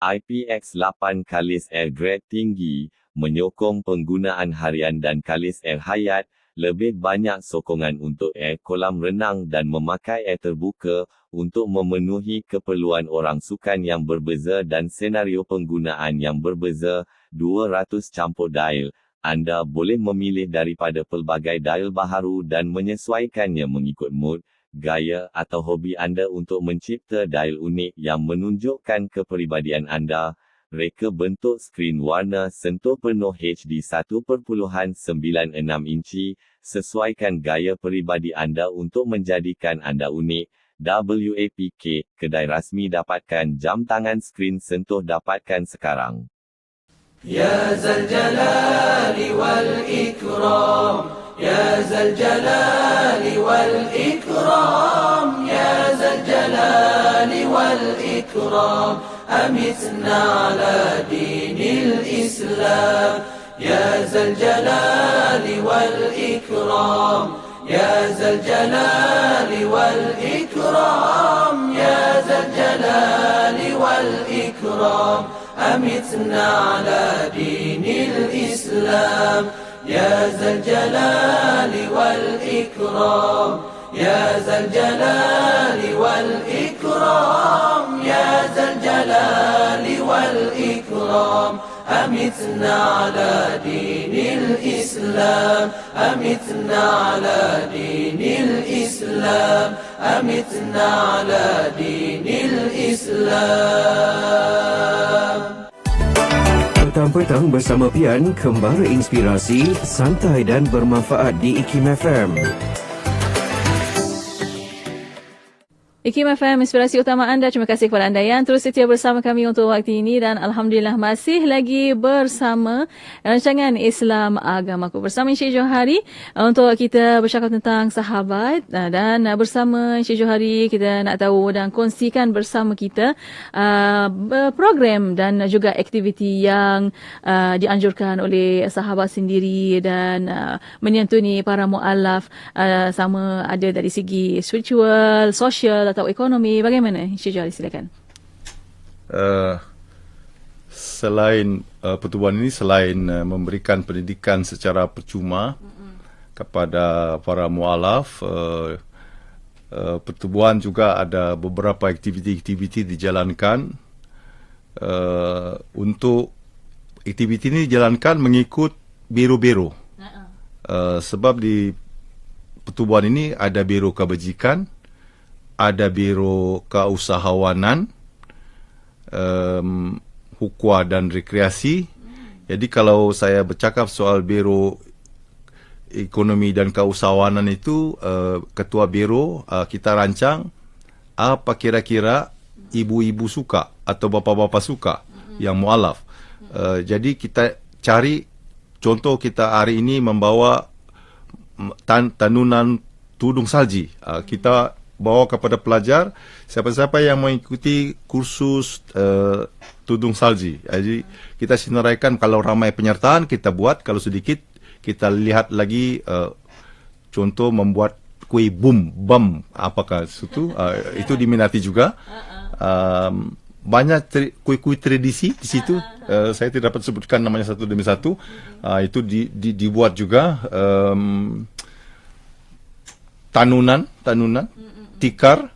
IPX 8 Kalis Air Grade tinggi, menyokong penggunaan harian dan Kalis Air Hayat. Lebih banyak sokongan untuk air kolam renang dan memakai air terbuka untuk memenuhi keperluan orang sukan yang berbeza dan senario penggunaan yang berbeza. 200 campur dial. Anda boleh memilih daripada pelbagai dial baharu dan menyesuaikannya mengikut mood, gaya atau hobi anda untuk mencipta dial unik yang menunjukkan kepribadian anda. Reka bentuk skrin warna sentuh penuh HD 1.96 inci, sesuaikan gaya peribadi anda untuk menjadikan anda unik. WAPK, kedai rasmi dapatkan jam tangan skrin sentuh dapatkan sekarang. Ya Zal Jalali wal Ikram, Ya Zal Jalali wal Ikram, Ya Zal Jalali wal Ikram. أمتنا على دين الإسلام يا ذا الجلال والإكرام يا ذا الجلال والإكرام يا ذا الجلال والإكرام أمتنا على دين الإسلام يا ذا الجلال والإكرام يا ذا الجلال والإكرام يا ذا الجلال والإكرام أمتنا على دين الإسلام أمتنا على دين الإسلام أمتنا على دين الإسلام. Petang-petang bersama Pian, Kembara Inspirasi, santai dan bermanfaat di IKIM FM. IKIM FM, inspirasi utama anda. Terima kasih kepada anda yang terus setia bersama kami untuk waktu ini. Dan Alhamdulillah masih lagi bersama rancangan Islam Agamaku bersama Encik Johari untuk kita bercakap tentang sahabat. Dan bersama Encik Johari kita nak tahu dan kongsikan bersama kita program dan juga aktiviti yang dianjurkan oleh sahabat sendiri dan menyantuni para mu'alaf, sama ada dari segi spiritual, sosial atau ekonomi. Bagaimana Encik Johari, silakan. Selain pertubuhan ini, selain memberikan pendidikan secara percuma kepada para mu'alaf, pertubuhan juga ada beberapa aktiviti-aktiviti dijalankan. Untuk aktiviti ini dijalankan mengikut biro-biro. Sebab di pertubuhan ini ada biro kebajikan, ada biro keusahawanan, hukwa dan rekreasi. Jadi kalau saya bercakap soal biro ekonomi dan keusahawanan itu, ketua biro kita rancang apa kira-kira ibu-ibu suka atau bapa-bapa suka yang mu'alaf. Jadi kita cari, contoh kita hari ini membawa tanunan tudung salji. Kita bawa kepada pelajar, siapa-siapa yang mengikuti kursus tudung salji. Jadi kita senaraikan, kalau ramai penyertaan kita buat, kalau sedikit kita lihat lagi. Contoh membuat bam, apakah itu diminati juga. banyak kuih-kuih tradisi di situ. Saya tidak dapat sebutkan namanya satu demi satu. Itu dibuat juga tanunan, tikar,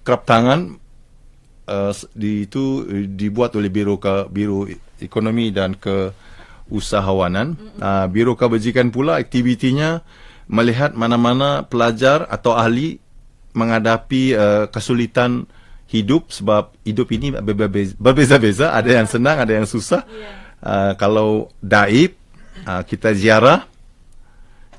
kerap tangan. Itu dibuat oleh Biro Ekonomi dan Keusahawanan. Biro Kebajikan pula aktivitinya melihat mana-mana pelajar atau ahli menghadapi kesulitan hidup, sebab hidup ini berbeza-beza, ada yang senang, ada yang susah. Kalau daib, kita ziarah,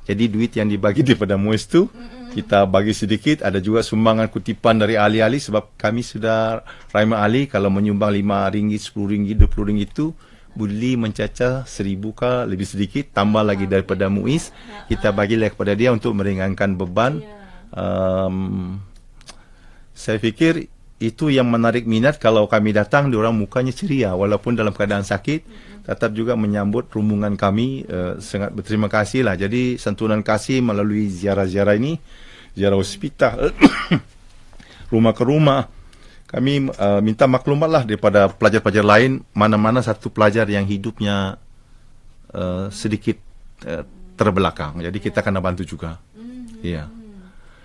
jadi duit yang dibagi daripada MUIS tu kita bagi sedikit. Ada juga sumbangan kutipan dari ahli-ahli, sebab kami sudah rahimah ahli, kalau menyumbang RM5, RM10, RM20 itu boleh mencacah 1,000 kah lebih sedikit, tambah lagi daripada MUIS, kita bagi lagi kepada dia untuk meringankan beban. Saya fikir itu yang menarik minat. Kalau kami datang, diorang mukanya ceria walaupun dalam keadaan sakit, tetap juga menyambut rombongan kami. Sangat berterima kasih lah. Jadi santunan kasih melalui ziarah-ziarah ini, ziarah hospital, rumah ke rumah. Kami minta maklumat lah daripada pelajar-pelajar lain, mana-mana satu pelajar yang hidupnya sedikit terbelakang. Jadi kita akan bantu juga. Ya.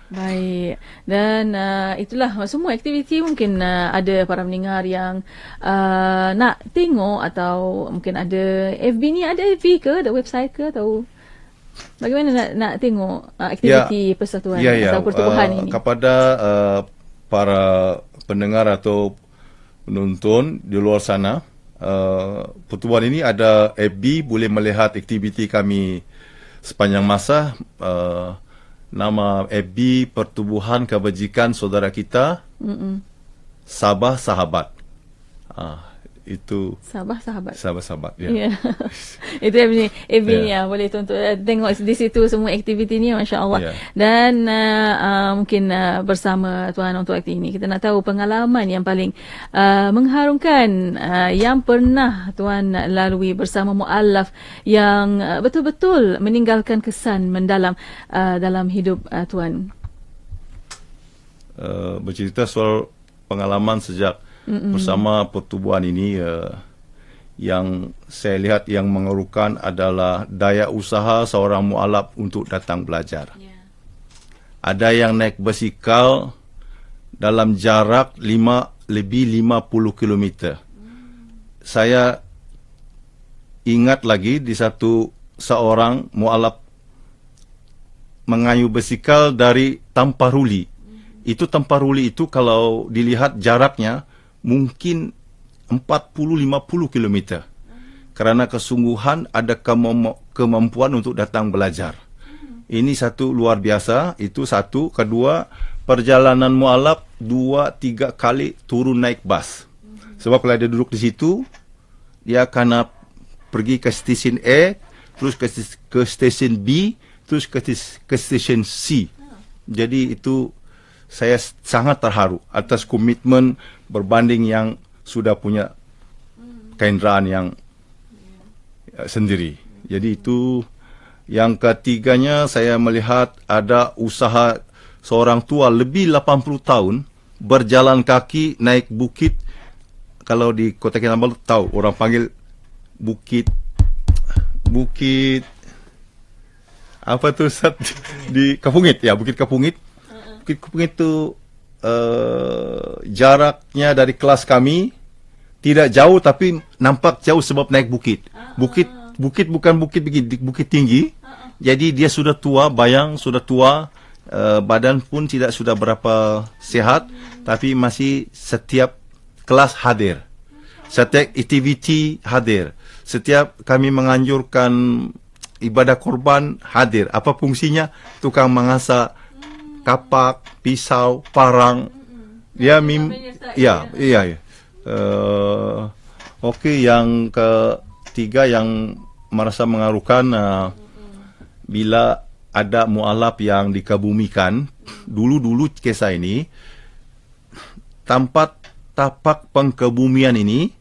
Baik, dan itulah semua aktiviti. Mungkin ada para pendengar yang nak tengok, atau mungkin ada FB ni, ada FB ke, ada website ke, atau bagaimana nak tengok aktiviti persatuan atau pertubuhan ini? Kepada para pendengar atau penonton di luar sana, pertubuhan ini ada FB, boleh melihat aktiviti kami sepanjang masa. Nama FB Pertubuhan Kebajikan Saudara Kita, Sabah Sahabat. Itu Sabah Sahabat, ya. Itu FB ni, boleh tuan-tuan tengok di situ semua aktiviti ni, masya-Allah. Dan mungkin bersama tuan untuk aktiviti ini, kita nak tahu pengalaman yang paling mengharumkan yang pernah tuan lalui bersama muallaf yang betul-betul meninggalkan kesan mendalam dalam hidup tuan. Bercerita soal pengalaman sejak bersama pertubuhan ini, yang saya lihat yang mengerukan adalah daya usaha seorang mualaf untuk datang belajar. Ada yang naik basikal dalam jarak lebih 50 km. Saya ingat lagi di seorang mualaf mengayuh basikal dari Tamparuli. Itu Tamparuli itu kalau dilihat jaraknya mungkin 40-50 km. Kerana kesungguhan, ada kemampuan untuk datang belajar. Ini satu luar biasa. Itu satu. Kedua, perjalanan mualaf 2-3 kali turun naik bas. Sebab kalau dia duduk di situ, dia akan pergi ke stesen A, terus ke stesen B, terus ke stesen C. Jadi itu saya sangat terharu atas komitmen berbanding yang sudah punya kenderaan yang sendiri. Jadi itu. Yang ketiganya, saya melihat ada usaha seorang tua lebih 80 tahun berjalan kaki naik bukit. Kalau di Kota Kinabalu tahu orang panggil bukit apa tu di Kapungit, ya, Bukit Kapungit. Bukit Kapungit itu jaraknya dari kelas kami tidak jauh, tapi nampak jauh sebab naik bukit. Bukit bukan bukit begini, bukit tinggi. Jadi dia sudah tua, sudah tua, badan pun tidak sudah berapa sehat, tapi masih setiap kelas hadir, setiap aktiviti hadir, setiap kami menganjurkan ibadah korban hadir. Apa fungsinya? Tukang mengasah kapak, pisau, parang. Dia Okey, yang ketiga yang merasa mengaruhkan, bila ada mualaf yang dikebumikan, dulu kisah ini, tapak pengkebumian ini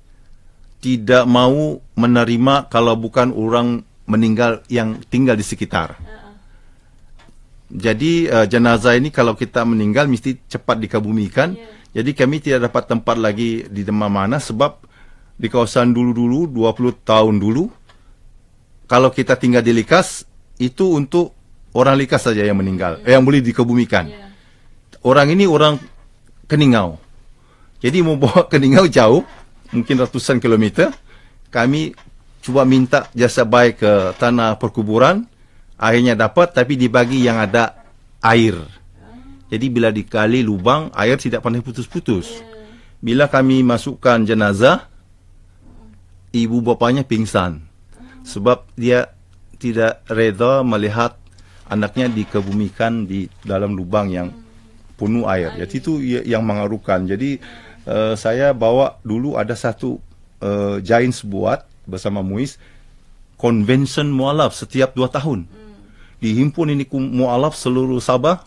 tidak mau menerima kalau bukan orang meninggal yang tinggal di sekitar. Jadi jenazah ini kalau kita meninggal mesti cepat dikebumikan. Jadi kami tidak dapat tempat lagi di mana sebab di kawasan dulu-dulu 20 tahun dulu kalau kita tinggal di Likas itu untuk orang Likas saja yang meninggal, yang boleh dikebumikan. Orang ini orang Keningau. Jadi mau bawa Keningau jauh, mungkin ratusan kilometer. Kami cuba minta jasa baik ke tanah perkuburan, akhirnya dapat tapi dibagi yang ada air. Jadi bila dikali lubang, air tidak pandai putus-putus. Bila kami masukkan jenazah, ibu bapanya pingsan. Sebab dia tidak reda melihat anaknya dikebumikan di dalam lubang yang penuh air. Jadi itu yang mengharukan. Jadi saya bawa dulu ada satu Giants buat bersama Muiz, Convention Mu'alaf setiap 2 tahun. Dihimpun ini Mu'alaf seluruh Sabah.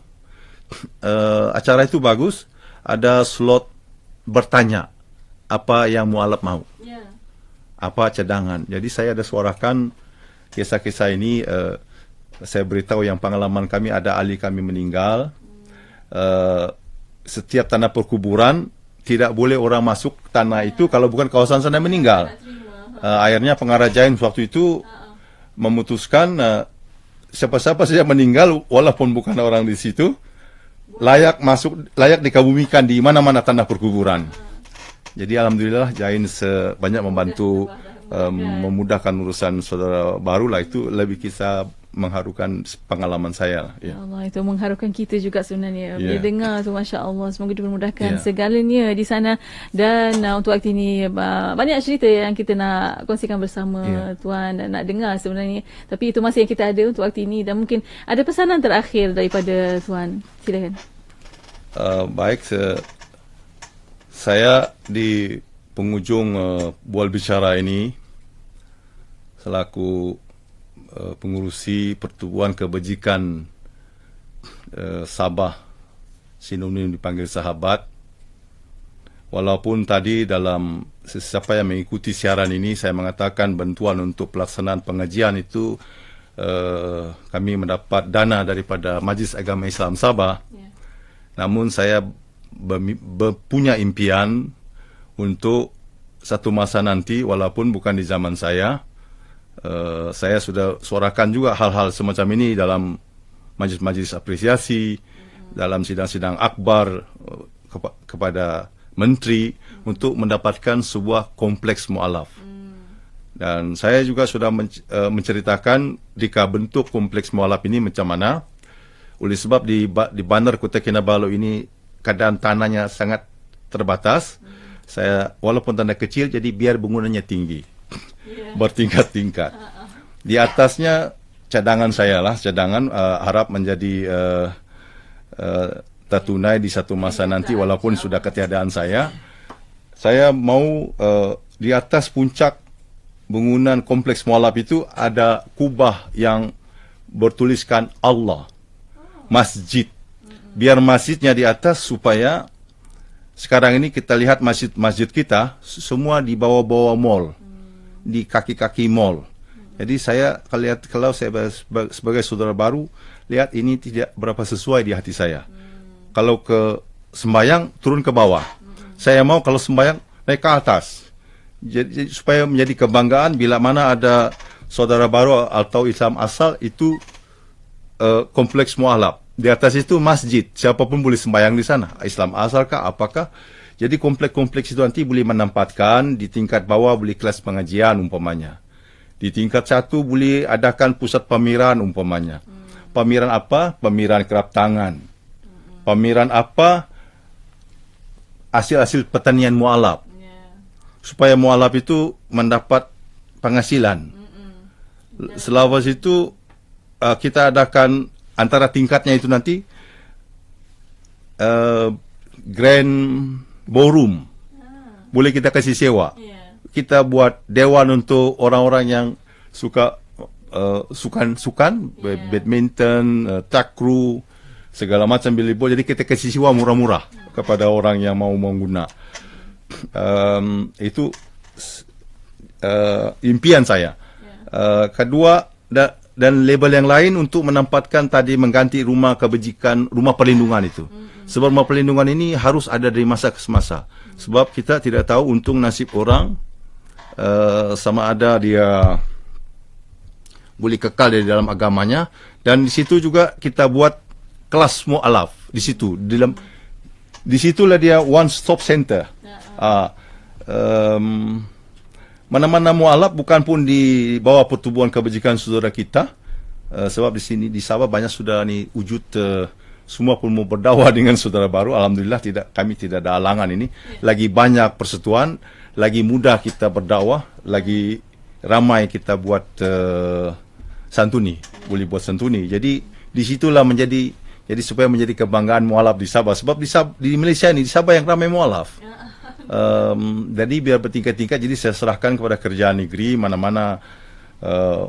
Acara itu bagus, ada slot bertanya apa yang mualaf mau, apa cadangan. Jadi saya ada suarakan kisah-kisah ini. Saya beritahu yang pengalaman kami, ada ahli kami meninggal. Setiap tanah perkuburan tidak boleh orang masuk tanah itu kalau bukan kawasan sana meninggal. Akhirnya pengarah Jain waktu itu memutuskan siapa-siapa saja meninggal walaupun bukan orang di situ layak masuk, layak dikebumikan di mana-mana tanah perkuburan. Jadi alhamdulillah Jain banyak membantu memudahkan urusan saudara baru lah. Itu lebih kisah mengharukan pengalaman saya. Ya. Allah, itu mengharukan kita juga sebenarnya. Bila dengar tu, Masya Allah, semoga dipermudahkan segalanya di sana. Dan untuk waktu ini banyak cerita yang kita nak kongsikan bersama Tuan dan nak dengar sebenarnya. Tapi itu masih yang kita ada untuk waktu ini. Dan mungkin ada pesanan terakhir daripada Tuan. Silakan. Baik, saya di penghujung bual bicara ini selaku pengurusi Pertubuhan Kebajikan Sabah, sinonim dipanggil sahabat. Walaupun tadi dalam siapa yang mengikuti siaran ini saya mengatakan bantuan untuk pelaksanaan pengajian itu kami mendapat dana daripada Majlis Agama Islam Sabah. Namun saya punya impian untuk satu masa nanti, walaupun bukan di zaman saya sudah suarakan juga hal-hal semacam ini dalam majlis-majlis apresiasi, dalam sidang-sidang akbar kepada menteri untuk mendapatkan sebuah kompleks mu'alaf. Dan saya juga sudah menceritakan jika bentuk kompleks mu'alaf ini macam mana. Oleh sebab di bandar Kota Kinabalu ini keadaan tanahnya sangat terbatas. Saya walaupun tanah kecil, jadi biar bangunannya tinggi, bertingkat-tingkat. Di atasnya cadangan saya lah, cadangan harap menjadi tertunai di satu masa nanti walaupun sudah ketiadaan saya. Saya mau di atas puncak bangunan kompleks mu'alaf itu ada kubah yang bertuliskan Allah. Masjid. Biar masjidnya di atas supaya sekarang ini kita lihat masjid kita semua di bawah-bawah mall, di kaki-kaki mall. Jadi saya kalau saya sebagai saudara baru lihat ini tidak berapa sesuai di hati saya. Kalau ke sembayang turun ke bawah. Saya mau kalau sembayang naik ke atas. Jadi supaya menjadi kebanggaan bila mana ada saudara baru atau Islam asal itu kompleks mu'alaf. Di atas itu masjid, siapapun boleh sembahyang di sana. Islam asal kah, apakah? Jadi kompleks-kompleks itu nanti boleh menempatkan di tingkat bawah boleh kelas pengajian umpamanya. Di tingkat 1 boleh adakan pusat pameran umpamanya. Pameran apa? Pameran kerap tangan. Pameran apa? Hasil-hasil pertanian mu'alaf. Supaya mu'alaf itu mendapat penghasilan. Selepas itu kita adakan antara tingkatnya itu nanti grand ballroom. Boleh kita kasih sewa. Kita buat dewan untuk orang-orang yang suka sukan, badminton, takraw, segala macam volleyball. Jadi kita kasih sewa murah-murah kepada orang yang mau mengguna. Itu impian saya. Kedua, dan label yang lain untuk menempatkan tadi mengganti rumah kebajikan, rumah perlindungan itu. Sebab perlindungan ini harus ada dari masa ke semasa. Sebab kita tidak tahu untung nasib orang, sama ada dia boleh kekal di dalam agamanya. Dan di situ juga kita buat kelas mu'alaf. Di situ, di situlah dia one stop center. Mana-mana mu'alaf bukan pun di bawah pertubuhan kebajikan saudara kita, sebab di sini di Sabah banyak sudah ni wujud semua pun mau berdakwah dengan saudara baru. Alhamdulillah kami tidak ada halangan ini. Lagi banyak persekutuan, lagi mudah kita berdakwah, lagi ramai kita buat santuni, boleh buat santuni. Jadi di situlah jadi supaya menjadi kebanggaan mualaf di Sabah. Sebab di Malaysia ini, di Sabah yang ramai mualaf. Jadi biar bertingkat-tingkat, jadi saya serahkan kepada kerajaan negeri, mana-mana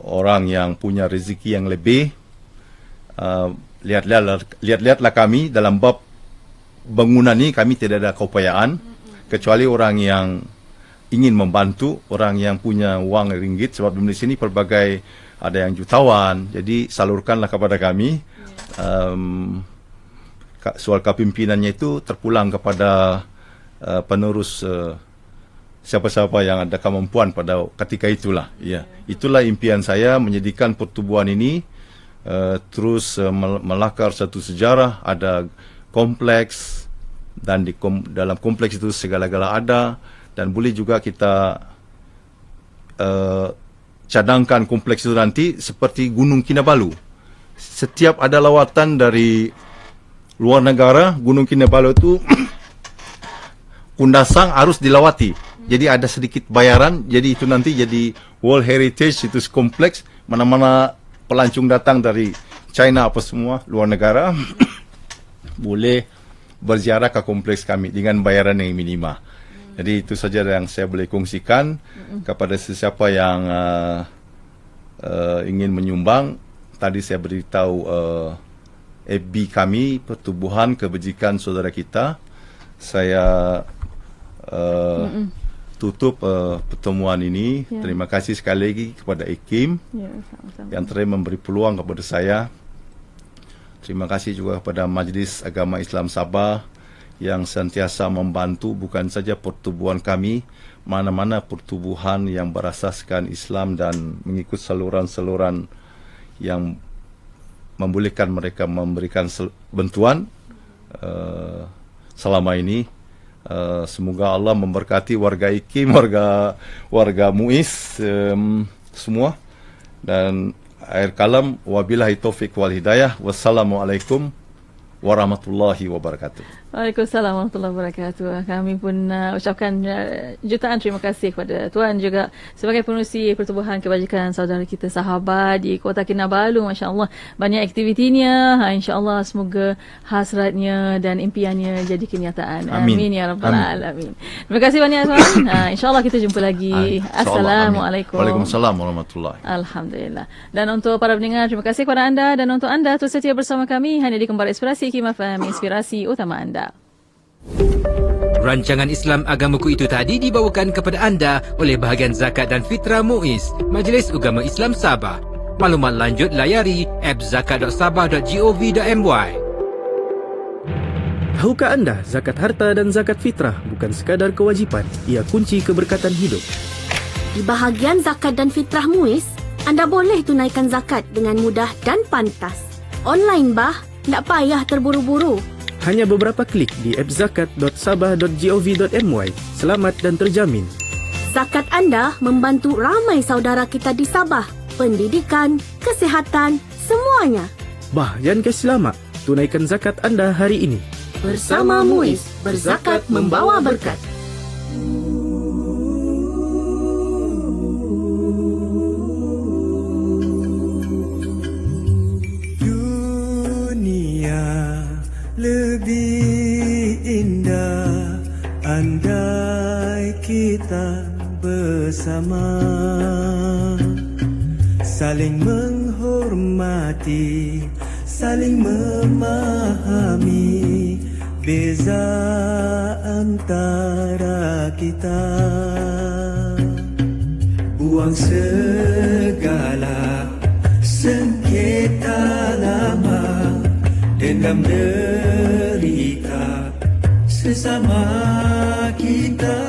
orang yang punya rezeki yang lebih, lihat-lihatlah kami dalam bab bangunan ini. Kami tidak ada keupayaan, kecuali orang yang ingin membantu, orang yang punya wang ringgit. Sebab di Malaysia ini pelbagai, ada yang jutawan, jadi salurkanlah kepada kami. Soal kepimpinannya itu terpulang kepada penerus, siapa-siapa yang ada kemampuan pada ketika itulah. Ya, itulah impian saya, menjadikan pertubuhan ini terus melakar satu sejarah, ada kompleks, dan dalam kompleks itu segala-gala ada, dan boleh juga kita cadangkan kompleks itu nanti seperti Gunung Kinabalu. Setiap ada lawatan dari luar negara, Gunung Kinabalu itu Kundasang harus dilawati. Jadi ada sedikit bayaran, jadi itu nanti jadi World Heritage, itu kompleks, mana-mana pelancong datang dari China apa semua, luar negara, boleh berziarah ke kompleks kami dengan bayaran yang minima. Jadi itu saja yang saya boleh kongsikan kepada sesiapa yang ingin menyumbang. Tadi saya beritahu FB kami, Pertubuhan Kebajikan Saudara Kita. Saya tutup pertemuan ini. Terima kasih sekali lagi kepada Ekim yang telah memberi peluang kepada saya. Terima kasih juga kepada Majlis Agama Islam Sabah yang sentiasa membantu bukan saja pertubuhan kami, mana-mana pertubuhan yang berasaskan Islam dan mengikut saluran-saluran yang membolehkan mereka memberikan bantuan selama ini. Semoga Allah memberkati warga Ikim, warga Muiz, semua. Dan akhir kalam, wabillahi taufiq wal hidayah. Wassalamualaikum warahmatullahi wabarakatuh. Waalaikumsalam warahmatullahi wabarakatuh. Kami pun ucapkan jutaan terima kasih kepada Tuan juga sebagai pengerusi Pertubuhan Kebajikan Saudara Kita Sahabat di Kota Kinabalu. Masya Allah, banyak aktivitinya. Insya Allah semoga hasratnya dan impiannya jadi kenyataan. Amin ya rabbal alamin. Terima kasih banyak Tuan. Insya Allah kita jumpa lagi. Assalamualaikum. Waalaikumsalam warahmatullahi. Alhamdulillah. Dan untuk para pendengar, terima kasih kepada anda, dan untuk anda terus setia bersama kami hanya di Kembar Inspirasi Hikmah FM, inspirasi utama anda. Rancangan Islam Agamaku itu tadi dibawakan kepada anda oleh bahagian Zakat dan Fitrah Muiz, Majlis Agama Islam Sabah. Maklumat lanjut layari zakat.sabah.gov.my. Tahukah anda, zakat harta dan zakat fitrah bukan sekadar kewajipan, ia kunci keberkatan hidup. Di bahagian Zakat dan Fitrah Muiz, anda boleh tunaikan zakat dengan mudah dan pantas. Online bah, tak payah terburu-buru. Hanya beberapa klik di app zakat.sabah.gov.my. Selamat dan terjamin. Zakat anda membantu ramai saudara kita di Sabah. Pendidikan, kesihatan, semuanya. Bah, jangan kasih lama. Tunaikan zakat anda hari ini. Bersama Muiz, berzakat membawa berkat. Lebih indah andai kita bersama, saling menghormati, saling memahami beza antara kita. Buang segala sengketa lama, dendam derita, bersama kita.